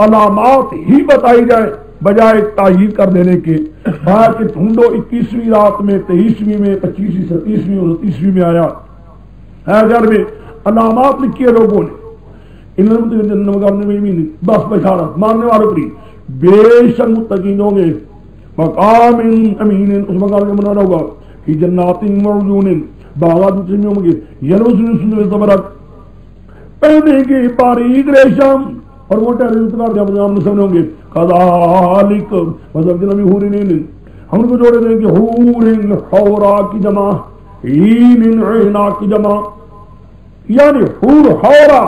[SPEAKER 2] علامات ہی بتائی جائے بجائے تعین کر دینے کے. کہ ڈھونڈو 21ویں رات میں 23ویں میں 25ویں 27ویں اور 29ویں میں آیا ہے میں علامات لکھی ہے لوگوں نے. بس بشارت ماننے والوں کی بے شک متقین ہوں گے. مقام امین اس مقام میں منانا ہوگا کہ جنات موجون باغات میں ہوں گے. یلبسون زبرق پہنے گے باریک ریشم اور وہ ہوں گے. کذالک مطلب ہم کو جوڑے دیں گے حور حورا کی جمع عین عینا کی جمع یعنی حور حورا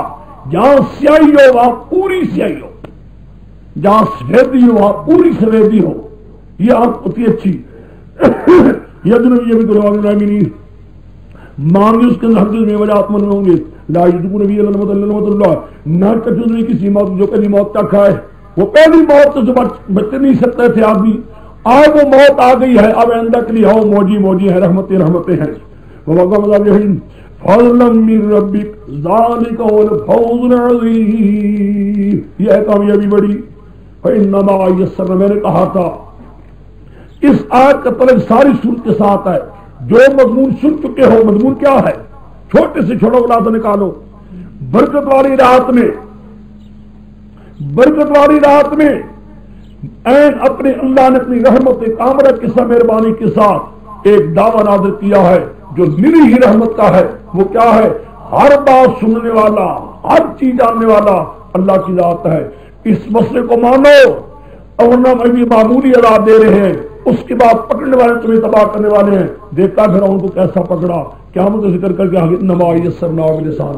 [SPEAKER 2] جہاں سیاہی ہو وہاں پوری سیاہی ہو جہاں سفیدی ہو وہاں پوری سفیدی ہو. یہ آپ ہوتی اچھی یہ بھی مانگے اس کے اندر ہرگز بے وجہ آتمن ہوں گے. لا یذکرون فیہ الا الموت اللہ، نہ چکھنے کسی موت جو کبھی موت چکھا ہے. وہ پہلی موت تو بچ نہیں سکتے تھے آدمی، آج وہ موت آ گئی ہے، اب آئندہ کے لیے ہو موجی موجی ہے، رحمتیں رحمتیں ہیں. فضلا من ربک ذالک هو الفوز العظیم، یہ ہے کامیابی بڑی. فإنما یسرنا، میں نے کہا تھا اس آیت کا طلب ساری صورت کے ساتھ ہے. جو مضمون سن چکے ہو، مضمون کیا ہے؟ چھوٹے سے چھوٹا خلاصہ نکالو. برکت والی رات میں، برکت والی رات میں این اپنے اللہ نے اپنی رحمت کامرہ کے ساتھ، مہربانی کے ساتھ ایک دعویٰ نازل کیا ہے جو نری ہی رحمت کا ہے. وہ کیا ہے؟ ہر بات سننے والا، ہر چیز جاننے والا اللہ کی ذات ہے. اس مسئلے کو مانو، اور نہ ابھی معمولی عذاب دے رہے ہیں، اس کے بعد پکڑنے والے تمہیں تباہ کرنے والے ہیں. دیکھتا پھر ان کو کیسا پکڑا، قیامت کا ذکر کر کے آگے انما یسرناہ بلسان،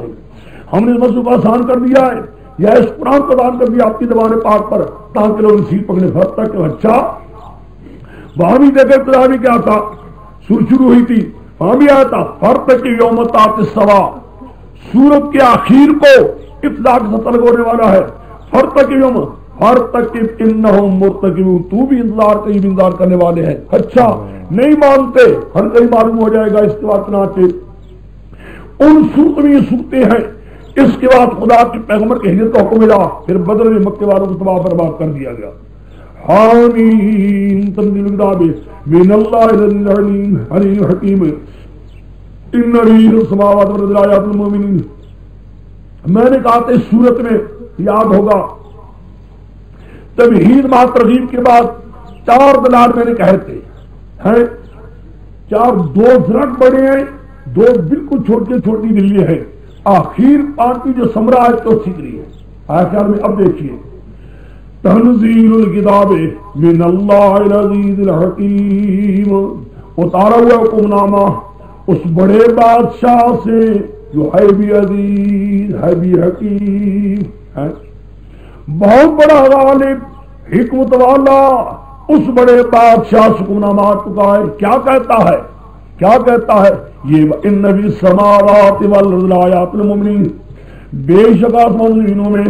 [SPEAKER 2] ہم نے اس مسئلے کو آسان کر دیا ہے، یا اس قرآن کو دان کر دیا آپ کی زبان پاک پر، تاکہ لوگ نصیب پکڑے. فرق تک کہ اچھا وہاں بھی دیکھے ابتدا بھی کیا تھا، سور شروع ہوئی تھی، وہاں بھی آیا تھا فرق تک کہ یوم تات السوا، سورت کے آخر کو ابتدا کے ساتھ تلگ ہونے والا ہے. فرق تک یوم، فرق تک انہم مرتقبون، تو بھی انتظار کئی بھی انتظار کرنے والے ہیں. اچھا نہیں مانتے، ہر کہیں معلوم ہو جائے گا. اس کے بعد چنانچہ ان صورت میں یہ صورتیں ہیں. اس کے بعد خدا کے پیغمبر کے ہجرت کا حکم ملا، پھر بدر میں مکے والوں کو تباہ برباد کر دیا گیا. حامیم تنزیل کتاب من اللہ العلیم علیم حکیم ان علیہ السماوات والارض آیات المؤمنین. میں نے کہا تھا اس صورت میں یاد ہوگا توحید مع ترغیب کے بعد 4 دلال میں نے کہے تھے ہیں، 4 2 زرق بڑے ہیں، 2 بالکل چھوٹی چھوٹی دلی ہے. آخر پانچویں جو سمرا ہے تو سکری ہے. آخر میں اب دیکھیے تنزیل الکتاب من اللہ العزیز الحکیم، اتارا ہوا حکم نامہ اس بڑے بادشاہ سے جو ہے بھی عزیز ہے بھی حکیم ہے. بہت بڑا غالب حکمت والا اس بڑے بادشاہ سے حکم نامہ آ چکا ہے. کیا کہتا ہے؟ کیا کہتا ہے یہ؟ ان فی السماوات والارض لآیات للمؤمنین، بے شک آسمان زمینوں میں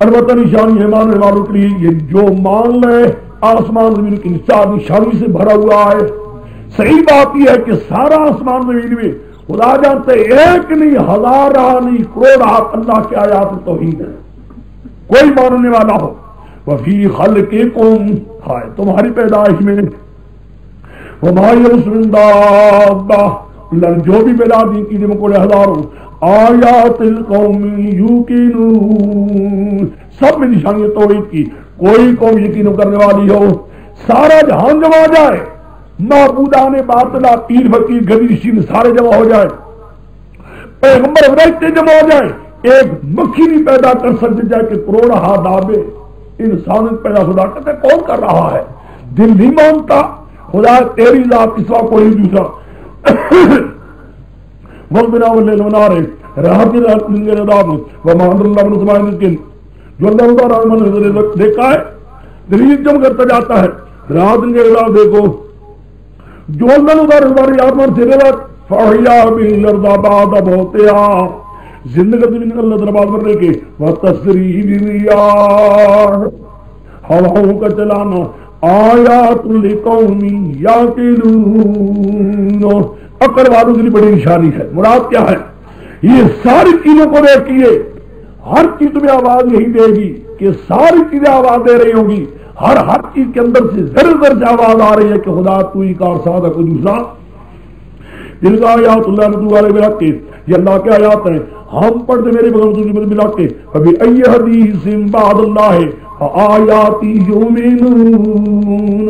[SPEAKER 2] البتہ نشانی ہے ماننے والوں کے لیے. یہ جو مان لے آسمان زمین کی 4 نشانی سے بھرا ہوا ہے. صحیح بات یہ ہے کہ سارا آسمان زمین میں خدا جانتے ایک نہیں، 1000 نہیں، کروڑ اللہ کے آیات توحید ہے. کوئی ماننے والا ہو. وفی خلقکم، ہائے تمہاری پیدائش میں، وما یبث من دابہ، جو بھی پیدا دی کی مکوڑے ہزاروں، آیات القوم یوقنون، سب میں نشانی توحید کی. کوئی قوم یقین کرنے والی ہو، سارا جہان جمع جائے، معبودان باطلہ پیر فقیر گدی شیر سارے جمع ہو جائے، پیغمبر فرشتے جمع ہو جائے، ایک مکھی نہیں پیدا کر سکتے جائے کہ کروڑ دابے انسان پیدا خدا کہتے کون کر رہا ہے؟ دل نہیں مانتا خدا تیری ذات کے سوا کوئی دوسرا. وَالْبِنَا وَاللَّيْلِ وَالنَّهَارِ رات رات دن کے رات وما انزل اللہ من السماء من رزق، جو اللہ تعالی نے رزق دیکھا ہے دلیل جم کرتا جاتا ہے. رات دن کے رات دیکھو جو اللہ تعالی ہماری آسمان سے رزق فَأَحْيَا بِهِ الْأَرْضَ بَعْدَ مَوْتِهَا، زندگی زمین اللہ تعالی بعد مرنے کے. وَتَسْرِيحِ الرِّيَاحِ، ہواؤں کا چلانا، آیات لقوم یعقلون، عقل والوں کے لیے بڑی نشانی ہے. مراد کیا ہے؟ یہ ساری چیزوں کو دیکھیے، ہر چیز تمہیں آواز یہی دے گی کہ ساری چیزیں آواز دے رہی ہوں گی. ہر چیز کے اندر سے ذرے سے آواز آ رہی ہے کہ خدا تو ہی کار ساتھ ہے، کوئی دوسرا. جن کا آیات اللہ نے والے ملا کے، یہ اللہ کے آیات ہیں، ہم پڑھتے میرے بغیر ملا کے. ابھی ای حدیث بعد اللہ آیاتی یؤمنون،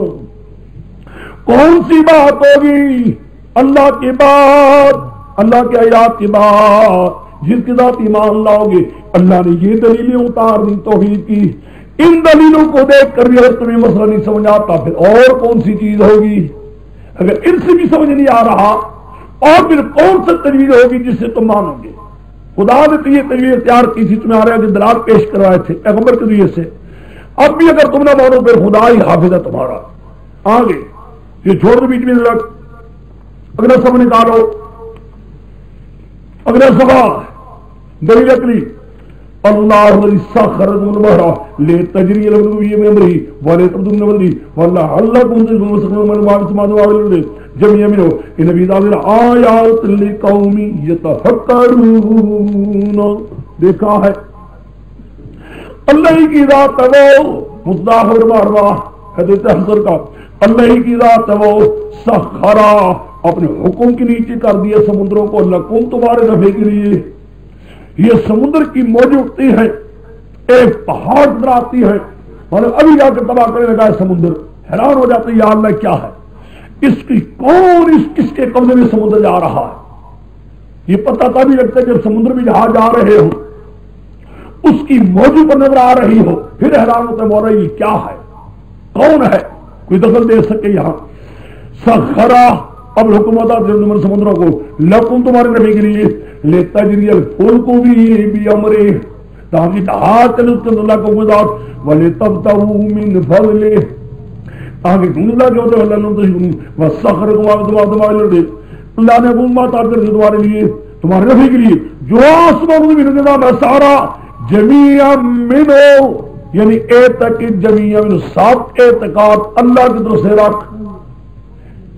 [SPEAKER 2] کون سی بات ہوگی اللہ کے بعد، اللہ کے آیات کے بعد جس کے ساتھ ایمان لاؤ گے؟ اللہ نے یہ دلیلیں اتار دی توحید کی. ان دلیلوں کو دیکھ کر بھی اگر تمہیں مسئلہ نہیں سمجھ آتا پھر اور کون سی چیز ہوگی؟ اگر ان سے بھی سمجھ نہیں آ رہا اور پھر کون سی تجویز ہوگی جس سے تم مانو گے؟ خدا نے تو یہ تجویز تیار کی تھی، تمہیں آ رہا ہے کہ دلال پیش کروائے تھے پیغمبر کے ذریعے سے. اب بھی اگر تم نہ مانو پھر خدا ہی حافظ ہے تمہارا. آگے یہ چھوڑ دو بیچ میں رکھ، اگر سب نکالو اگلا سوال دلیل عقلی اللہ الذی سخر البحر لتجری الفلک فیہ بامرہ ولتبتغوا من فضلہ ولعلکم تشکرون من ما فی السماوات والارض جميعا منه ان فی ذلک آیات لقوم یتفکرون. دیکھا ہے اللہ کی ذات ہے وہ مصداق ماروا حدیث حسن کا اللہ کی ذات ہے وہ سخرا اپنے حکم کے نیچے کر دیا سمندروں کو لکم تمہارے نفع کے لیے. یہ سمندر کی موج اٹھتی ہے ایک پہاڑ نظر آتی ہے اور ابھی جا کے تباہ کرنے لگا ہے سمندر. حیران ہو جاتے یا اللہ کیا ہے اس کی کون کس کے قبضے میں سمندر جا رہا ہے. یہ پتہ تبھی لگتا ہے جب سمندر میں جہاں جا رہے ہو اس کی موجوں پر نظر آ رہی ہو پھر حیران ہوتا ہے بول رہا یہ کیا ہے کون ہے کوئی دخل دے سکے. یہاں سخرا اب حکومت سمندروں کو لکم تمہارے نبی کے لیے لتجری الفلک بامرہ تاکہ جہاز چلے اس کے اللہ کو مدد ولتبتغوا من فضلہ آگے اللہ کے ہوتے اللہ نے وسخرکم اللہ نے حکومت تمہارے لیے تمہارے نبی کے لیے جو آسمان میں نظام ہے سارا جمیعا منہ یعنی اعتقاد جمیعا منہ سب اعتقاد اللہ کی طرف سے رکھ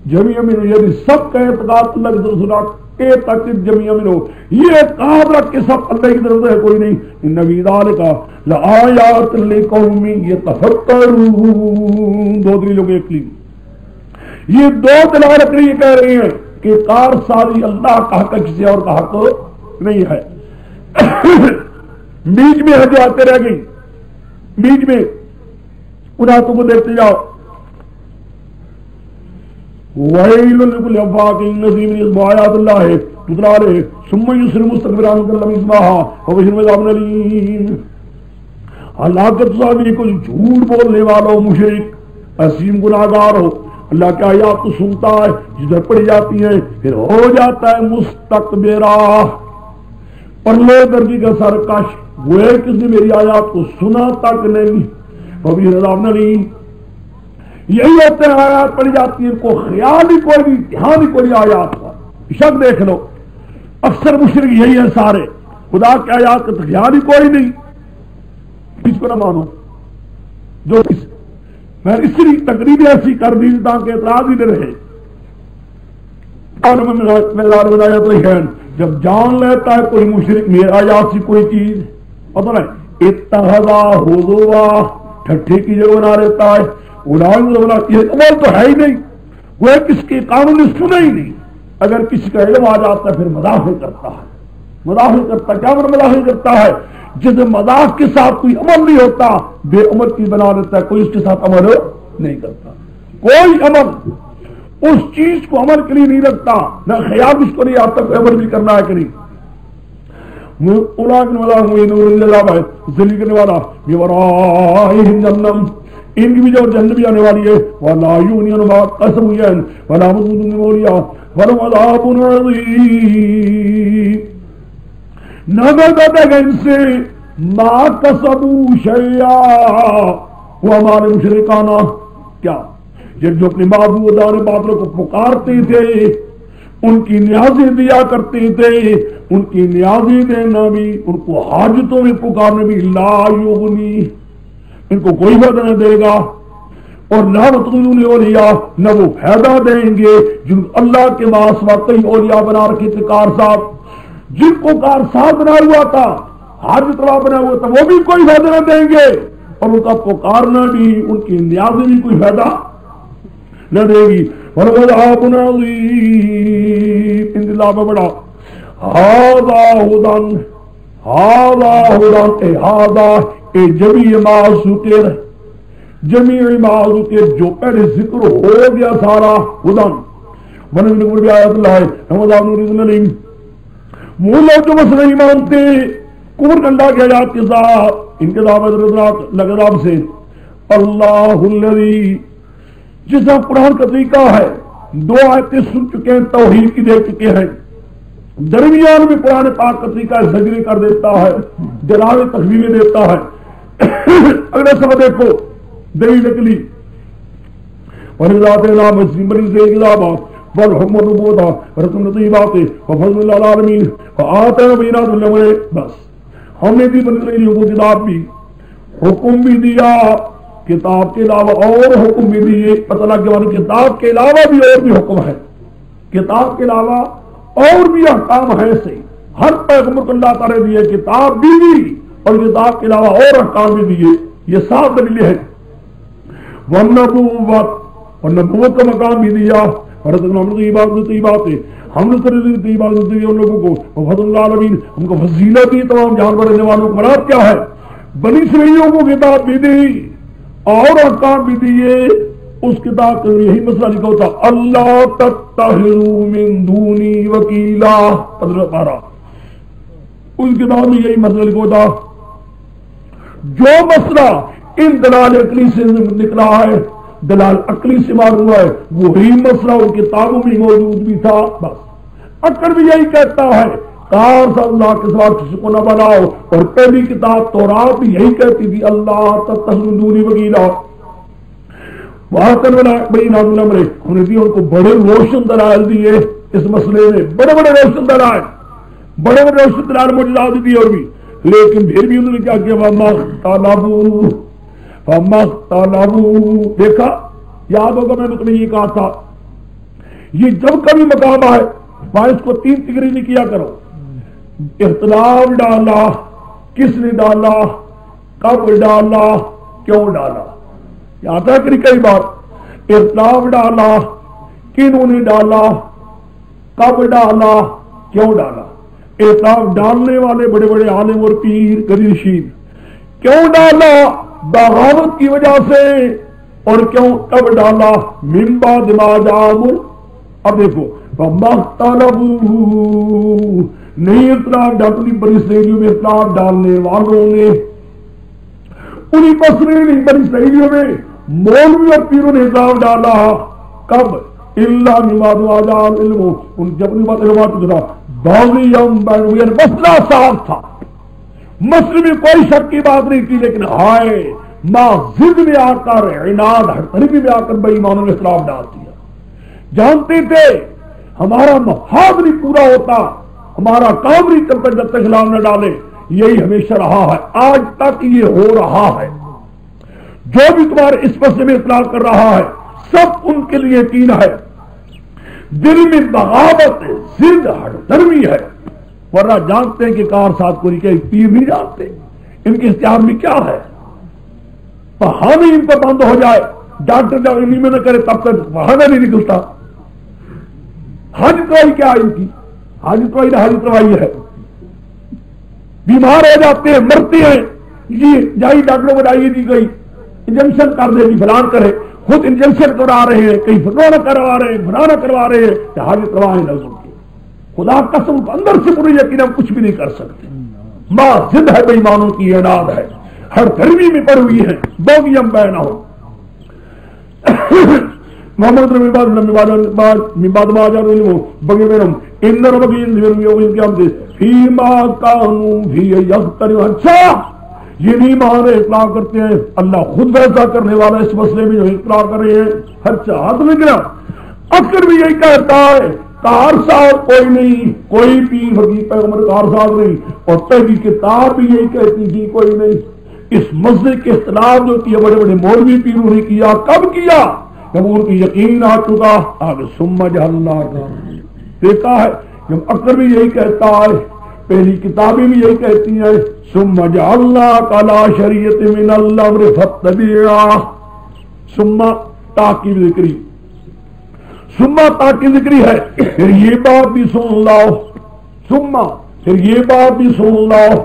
[SPEAKER 2] جمیعا منہ یعنی سب کا اعتقاد اللہ کی طرف سے رکھ اعتقاد جمیعا منہ یہ اعتقاد رکھ کے سب اللہ کی طرف سے ہے کوئی نہیں. ان فی ذلک لآیات لقوم یتفکرون. دو دلیلوں کے ایک یہ دو دلالت یہ کہہ رہی ہیں کہ کار سازی اللہ کا حق کسی اور کا حق نہیں ہے. بیچ میں ہے جو آتے رہ گئی بیچ میں انہیں تم کو دیکھتے جاؤ وَيْلٌ لِكُلِّ أَفَّاكٍ أَثِيمٍ يَتْلُو آيَاتِ اللَّهِ تُتْلَى عَلَيْهِ ثُمَّ يُصِرُّ مُسْتَكْبِرًا كَأَن لَّمْ يَسْمَعْهَا وَبَشِّرْهُ بِعَذَابٍ أَلِيمٍ. ہلاکت صاحب کو جھوٹ بولنے والوں مشرک عظیم گناہگار ہو اللہ کی آیات کو سنتا ہے جدھر پڑھی جاتی ہے پھر ہو جاتا ہے مستکبرا اور لو درجی کا سرکش وہ کس نے میری آیات کو سنا تک نہیں. وَبَشِّرْهُ بِعَذَابٍ أَلِيمٍ. یہی ہوتے ہیں آیات پڑھی جاتی ہے ان کو خیال ہی کوئی نہیں دھیان ہی کوئی آیات کا شک دیکھ لو اکثر مشرک یہی ہے سارے خدا کے آیات کا خیال ہی کوئی نہیں. اس کو نہ مانو جو میں اس لیے تقریب ایسی کر دی تاکہ اعتراض ہی نہ رہے. جب جان لیتا ہے کوئی مشرک میرے آیات سے کوئی چیز پتہ نہیں اتخذا حضوا ٹھٹھے کی جگہ بنا لیتا ہے یہ عمل تو ہے ہی نہیں وہ کس کے قانون نے سنا ہی نہیں. اگر کسی کا علم آ جاتا ہے پھر مداخل کرتا ہے مداخل کرتا کیا مداخل کرتا ہے جس مذاق کے ساتھ کوئی عمل نہیں ہوتا بے عمل کی بنا دیتا ہے کوئی اس کے ساتھ عمل نہیں کرتا کوئی عمل اس چیز کو عمل کے لیے نہیں رکھتا نہ خیال اس کو نہیں آتا کوئی عمل بھی کرنا ہے کہ نہیں. ذلیل کرنے والا ان کی بھی جو جنت بھی آنے والی ہے وَلَا يُغْنِي عَنْهُمْ قَسَمٌ وَلَا مُضْمُونٌ مَوْلِيًا وَلَهُمْ عَذَابٌ عَظِيمٌ. نہ گردے گا ان سے ما کسبوا شیئا وہ ہمارے مشرکانہ کیا جو اپنے معبودان باطلوں کو پکارتے تھے ان کی نیازیں دیا کرتے تھے ان کی نیازیں دینا بھی ان کو حاجتوں میں پکارنے بھی لا یغنی ان کو کوئی فائدہ نہ دے گا اور نہ متقون اولیاء نہ وہ فائدہ دیں گے جن اللہ کے پاس واقعی اولیاء بنا رکھے تھے کار صاحب جن کو کار صاحب بنا ہوا تھا حاجت روا بنا ہوا تھا وہ بھی کوئی فائدہ نہ دیں گے اور ان کا پکارنا بھی ان کی نیازیں بھی کوئی فائدہ نہ دے گی. وَلَعَذَابٌ عَظِيمٌ ان اللہ میں بڑا هَذَا جمیع معذوقر جمیع معذوقر جو پہلے ذکر ہو گیا سارا ہدن ونبلغ بآیات اللہ وَعَذَابٌ عَلِیمٌ. وہ لوگ جو بس نہیں مانتے کفر اللہ کی آیات کے ساتھ ان کے لگداب سے اللہ الذی جیسا قرآن کا طریقہ ہے دو آیتیں سن چکے ہیں توحید کی دیکھ چکے ہیں درمیان میں قرآن پاک کا طریقہ زجری کر دیتا ہے جلال تخویفیں دیتا ہے. اگلے سب دیکھو دلیل نکلی اور ذات نام مسلم بنی سے کتاب والحكم والنبوة ورسم الطيبات وفضل الله العالمين وآتنا بينات الأمر. بس ہم نے بھی بنی اسرائیلیوں کو کتاب بھی، حکم بھی دیا، کتاب کے علاوہ اور حکم بھی دیے. پتہ لگ گیا کتاب کے علاوہ بھی اور بھی حکم ہے، کتاب کے علاوہ اور بھی احکام ہیں. سے ہر پیغمبر کو اللہ تعالیٰ نے دیے کتاب بھی دی اور کتاب کے علاوہ اور احکام بھی دیے. یہ 7 دلیلیں ہیں. والنبوت، اور نبوت کا مقام بھی دیا. طیبات ہم نے طیبات دی ان لوگوں کو، فضل اللہ العالمین ہم کو فضیلت دی تمام جانور رہنے والوں کو. مراد کیا ہے؟ بنی اسرائیلیوں کو کتاب بھی دی اور احکام بھی دیے. اس کتاب کا یہی مسئلہ لکھا ہوتا اللہ تتخذوا من دونی وکیلا. 15 اس کتاب میں یہی مسئلہ لکھا ہوتا. جو مسئلہ ان دلال عقلی سے نکلا ہے، دلال عقلی سے معلوم ہے، وہی مسئلہ ان کتابوں میں موجود بھی تھا. بس عقل بھی یہی کہتا ہے کار سے اللہ کے سوا کسی کو نہ بناؤ. اور پہلی کتاب تورات بھی یہی کہتی تھی اللہ تتخذوا من دونی وکیلا. وہاں کر بڑی نام الامر ہم نے بھی ان کو بڑے روشن دلائل دیے اس مسئلے میں، بڑے بڑے روشن دلائل، بڑے بڑے روشن دلائل معجزات دی اور بھی. لیکن پھر بھی انہوں نے کیا کیا؟ دیکھا، یاد ہوگا میں نے تمہیں یہ کہا تھا یہ جب کبھی مقام آئے وہاں اس کو 3 تکری نہیں کیا کرو. اختلاف ڈالا، کس نے ڈالا، کب ڈالا، کیوں ڈالا. یاد ہے کہ کئی بار اختلاف ڈالا، کنہوں نے ڈالا، کب ڈالا، کیوں ڈالا. اختلاف ڈالنے والے بڑے بڑے عالم اور پیر گریشین. کیوں ڈالا؟ بغاوت کی وجہ سے. اور کیوں کب ڈالا؟ من بعد ما جاءہم. اب دیکھو نہیں اختلاف ڈالنے بنی اسرائیلیوں میں، اختلاف ڈالنے والوں نے انہیں بسرے نہیں بنی اسرائیلیوں میں مولوی اور پیروں نے اختلاف ڈالا. کب؟ اللہ نماز آجان علم. ان جب نماز مسئلہ صاف تھا، مسئلے میں کوئی شک کی بات نہیں تھی. لیکن ہائے ماں ضد میں آ کر، عناد ہٹرمی میں آ کر بے ایمانوں نے اختلاف ڈال دیا. جانتے تھے ہمارا مفاد نہیں پورا ہوتا، ہمارا کام نہیں چلتا جب تک خلاف نہ ڈالے. یہی ہمیشہ رہا ہے، آج تک یہ ہو رہا ہے. جو بھی تمہارے اس مسئلے میں اختلاف کر رہا ہے سب ان کے لیے یقین ہے، دل میں بغاوت ضد ہٹرمی ہے. ورنہ جانتے ہیں کہ کار ساتھ کو پیر نہیں جانتے ان کے اختیار میں کیا ہے. بہانے ان پر بند ہو جائے، ڈاکٹر جب انہیں میں نہ کرے تب تک بہانہ نہیں نکلتا. حاجت روائی کیا ہے ان کی؟ حاجت روائی نہ حاجت روائی ہے. بیمار ہو جاتے ہیں، مرتے ہیں، یہ جائی ڈاکٹروں کو ڈائی دی گئی انجیکشن کر دے گی، فلان کرے، خود انجیکشن کرا رہے ہیں، کہیں فلانا کروا رہے ہیں، فلانا کروا رہے ہیں. کہ حاجت روائی نہ سنتی. خدا قسم اندر سے پوری یقین ہم کچھ بھی نہیں کر سکتے. ماں ضد ہے، بے ایمانوں کی عناد ہے، ہر گرمی میں پڑ ہوئی ہے. بوگیم بینا ہو محمد رمی بعد ما جا رہی بگی میرم اندر بگی فیما کانو فی یختلف. اچھا یہ نہیں مانے اطلاع کرتے ہیں، اللہ خود ویسا کرنے والا اس مسئلے میں جو اطلاع کر رہے ہیں. اچھا ہاتھ میں گرا. اکثر بھی یہی کہتا ہے کار صاحب کوئی نہیں، کوئی پیر فقیر پیغمبر کار صاحب نہیں. اور پہلی کتاب بھی یہی کہتی تھی کوئی نہیں. اس مسئلے کے اختلاف جو کیا بڑے بڑے مولوی پیروں نے کیا. کب کیا؟ جب ان کی یقین آ چکا. آگے سمجھ اللہ کا دیکھا ہے. جب اکثر بھی یہی کہتا ہے، پہلی کتابیں بھی یہی کہتی ہیں سمجھ اللہ کا لا شریعت من الامر فاتبعا. سما تاکید ذکری، سما تاکید ذکری ہے. پھر یہ بات بھی سن لاؤ، سما پھر یہ بات بھی سن لاؤ.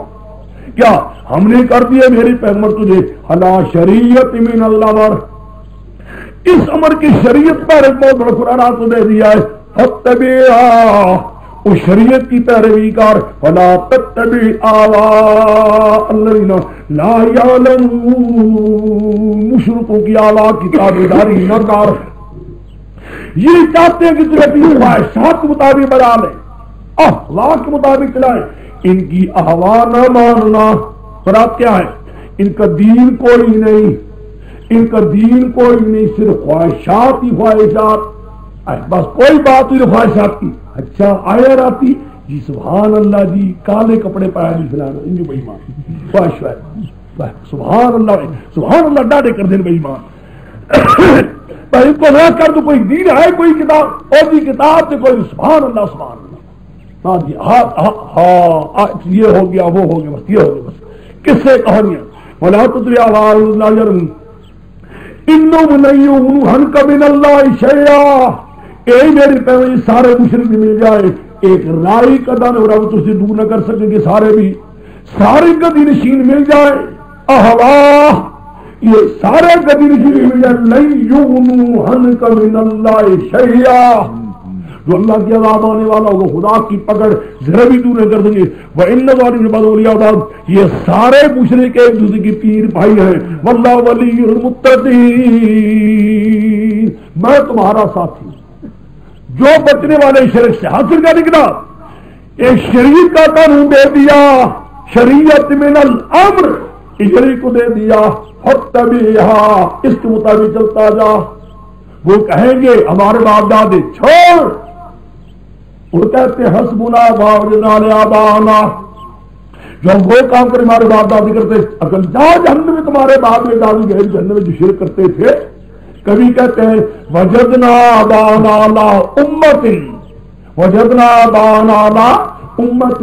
[SPEAKER 2] کیا ہم نے کر دیا میری پیغمبر تجھے لا شریعت من الامر، اس امر کی شریعت پر ایک بہت بڑا قرآن کو دے دیا ہے. فاتبعا، اس شریعت کی پیروی کر. ولا تتبع آواء الذین لا یعلمون، مشرکوں کی آواء کی تابعداری نہ کر. یہ چاہتے ہیں کہ تجھے اپنی خواہشات کے مطابق بنا لیں، اخلاق کے مطابق چلائیں. ان کی آواء نہ ماننا. برات کیا ہے؟ ان کا دین کوئی نہیں، ان کا دین کوئی نہیں، صرف خواہشات ہی خواہشات. بس کوئی بات ہوئی خواہشات کی، اچھا آیا راتی جی سبحان اللہ جی کالے کپڑے پایا جی فلانا انجو بھائی مان خواہش ہے سبحان اللہ ڈاڈے کر دین بھائی مان پر ان کو نہ کر تو کوئی دین ہے کوئی کتاب اور بھی کتاب سے کوئی سبحان اللہ ہاں جی ہاں یہ ہو گیا وہ ہو گیا بس یہ ہو گیا بس کس سے کہانیاں ولا تطلع على انہم لن يغنوا من اللہ شیئا اے میرے پیغمبر سارے مشرک مل جائے ایک رائی کا دانہ اور اب تجھ سے دور نہ کر سکیں گے سارے بھی سارے گدی نشین مل جائے احوا یہ سارے گدی نشین مل جائے لن يغنوا من اللہ شیئا جو اللہ کی عذاب آنے والا ہوگا خدا کی پکڑ ذرا بھی دور نہیں کر دیں گے وَإِنَّ ظَالِمِينَ بَعْضُهُمْ أَوْلِيَاءُ بَعْضٍ یہ سارے مشرک ایک دوسرے کے پیر بھائی ہیں وَاللَّهُ وَلِيُّ الْمُتَّقِينَ میں تمہارا ساتھی جو بچنے والے شرک سے حاصل کا نکلا ایک شریعت کا قانون دے دیا شریعت من الامر شریعت کو دے دیا فَاتَّبِعْهَا اس کے مطابق چلتا جا وہ کہیں گے ہمارے باپ دادے چھوڑ وہ کہتے حسبنا ووجدنا آباءنا جو وہ کام کرے ہمارے باپ دادی کرتے اگر جاؤ جہنم میں تمہارے باپ دادی گئے جہنم میں جو شرک کرتے تھے کبھی کہتے ہیں وجدنا آباءنا علی امت وجدنا آباءنا علی امت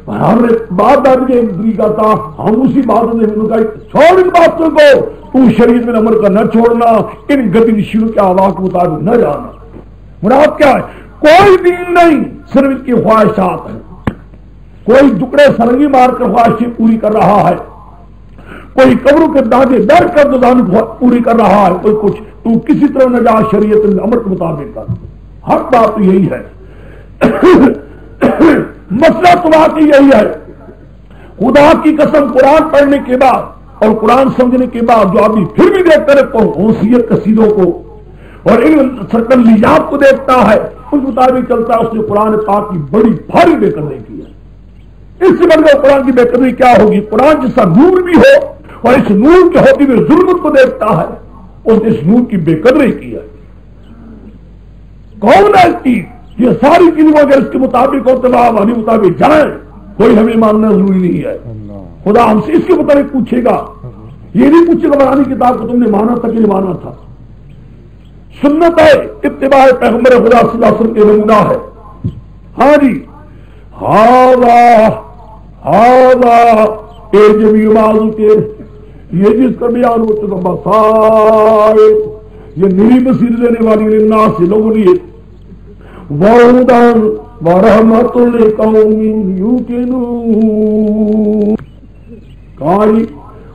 [SPEAKER 2] ہمارے باپ دادی کے ایک طریقہ تھا ہم اسی بات نے چھوڑ ان باتوں کو تو شریعت میں عمل کرنا چھوڑنا ان گدی نشینوں کے آواز کے مطابق نہ جانا مراد کیا ہے کوئی دین نہیں صرف اس کی خواہشات ہیں کوئی ٹکڑے سرنگی مار کر خواہشیں پوری کر رہا ہے کوئی قبروں کے داغے در کر دزان پوری کر رہا ہے کوئی کچھ تو کسی طرح نہ جا شریعت عمل کے مطابق کر حق بات تو یہی ہے مسئلہ تو واقعی یہی ہے خدا کی قسم قرآن پڑھنے کے بعد اور قرآن سمجھنے کے بعد جو آدمی پھر بھی دیکھتا ہے غوثیت قصیدوں کو اور ان سرکلیات کو دیکھتا ہے اس مطابق چلتا ہے اس نے قرآن پاک کی بڑی بھاری بے قدری کی ہے اس سے بڑھ کر قرآن کی بے قدری کیا ہوگی قرآن جیسا نور بھی ہو اور اس نور کے ہوتی ہوئے ظلمت کو دیکھتا ہے اس نے اس نور کی بے قدری کی ہے کون ہے اس کی یہ ساری چیزیں اگر اس کے مطابق اور تمام والی مطابق جائیں کوئی ہمیں ماننا ضروری نہیں ہے خدا ہم سے اس کے مطابق پوچھے گا یہ نہیں پوچھے گا قرآن کتاب کو تم نے مانا تھا کہ نہیں مانا تھا سنت ہے اتباع پیغمبر خدا صلی اللہ علیہ وسلم کے نمونہ ہے ہاں جی اے جمیع معذور کے یہ جس کا بیان ہو چکا بسائے یہ نئی بصیرت دینے والی للناس سے لوگوں لیے وَهُدًى وَرَحْمَةٌ لِقَوْمٍ يُوقِنُونَ کاری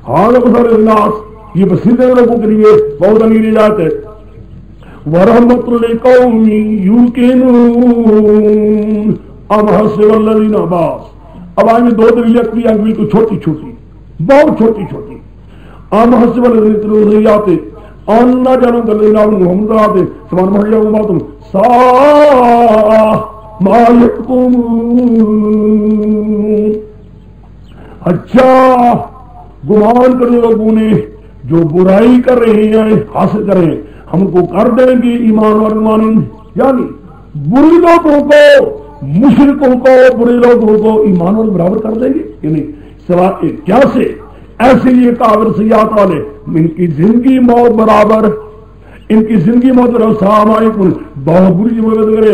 [SPEAKER 2] حال بسر الناس یہ بصیرت دینے لوگوں کے لیے بہت امیر نجات ہے وَرَحْمَةٌ لِقَوْمٍ يُوقِنُونَ اب حسب الذین عباس اب آئیں دو دلیل اکلی انگلی کو چھوٹی چھوٹی بہت چھوٹی چھوٹی ام حسب الذین تلوزیات انہ جانوں دلیل محمد آتے سبحان محیٰ وماتم ساہ ما یحکمون اچھا گمان کرنے لوگوں نے جو برائی کر رہے ہیں حاصل کر رہے ہیں ہم کو کر دیں گے ایمان اور ایمان یعنی بری لوگوں کو مشرکوں کو برے لوگوں کو ایمان اور برابر کر دیں گے یعنی سوائے کیا سے ایسے یہ کافر سیاحت والے ان کی زندگی موت برابر ان کی زندگی موت السلام علیکم بہت بری کرے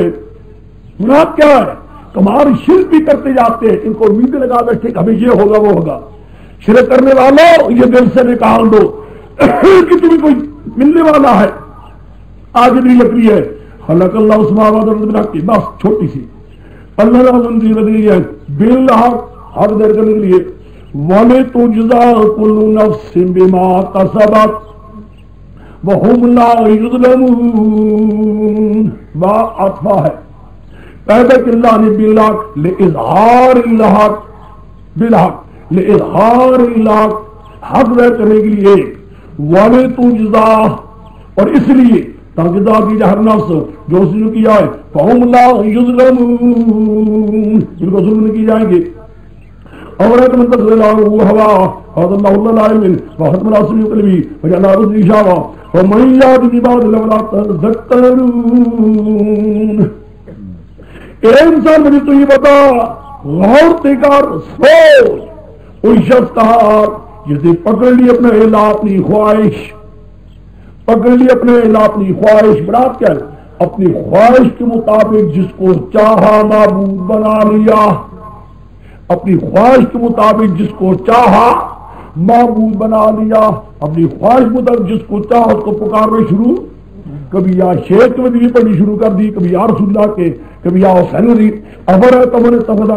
[SPEAKER 2] مراد کیا ہے کمار شرک بھی کرتے جاتے ہیں ان کو امیدیں لگا بیٹھے کہ ہمیں یہ ہوگا وہ ہوگا شرک کرنے والوں یہ دل سے نکال دو کہ تمہیں کوئی ملنے والا ہے آگے بھی لکڑی ہے خلق اللہ السماوات کی بس چھوٹی سی اللہ نے بالحق حق دیر کرنے کے لیے وَلِتُجْزَىٰ كُلُّ نَفْسٍ بِمَا كَسَبَتْ وَهُمْ لَا يُظْلَمُونَ با عطفہ ہے پیدا کہ اللہ نے بالحق لِإِظْهَارِ الْحَقِّ بالحق لِإِظْهَارِ الْحَقِّ حق دیر کرنے کے لیے وَلِتُجْزَىٰ اور اس لیے تاکہ جزا دی جائے ہر نفس جو اس نے کیا ہے فَهُمْ لَا يُظْلَمُونَ ان کو ظلم نہیں کی جائیں گے أولئك من تخذ هوا هذا الله لا علم وختم العصر قلبي وجعل رزقي شاوا ومن يهد بعد ولا تذكرون. اے انسان مجھے تو یہ بتا، غور کر، سوچ. کوئی شخص کہا جس نے پکڑ لی اپنے اعلیٰ اپنی خواہش، پکڑ لی اپنے اعلیٰ اپنی خواہش، برات کیا ہے؟ اپنی خواہش کے مطابق جس کو چاہا معبود بنا لیا، اپنی خواہش کے مطابق جس کو چاہا معبود بنا لیا، اپنی خواہش کے مطابق جس کو چاہا اس کو پکارنا شروع، کبھی یا شیخ کے وظیفے پڑھنی شروع کر دی، کبھی یا رسول اللہ کے، کبھی یا حسین دی. ابر تمن تفدا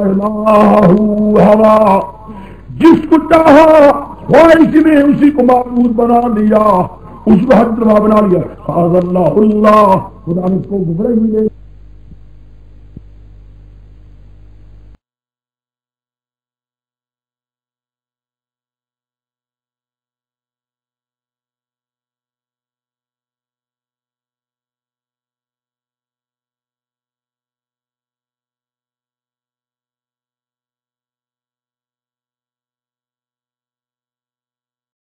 [SPEAKER 2] ہوا، جس کو چاہا خواہش نے اسی کو معبود بنا لیا، اس کو حضرت بنا لیا. اللہ خدا نے اس کو گمراہی ملے.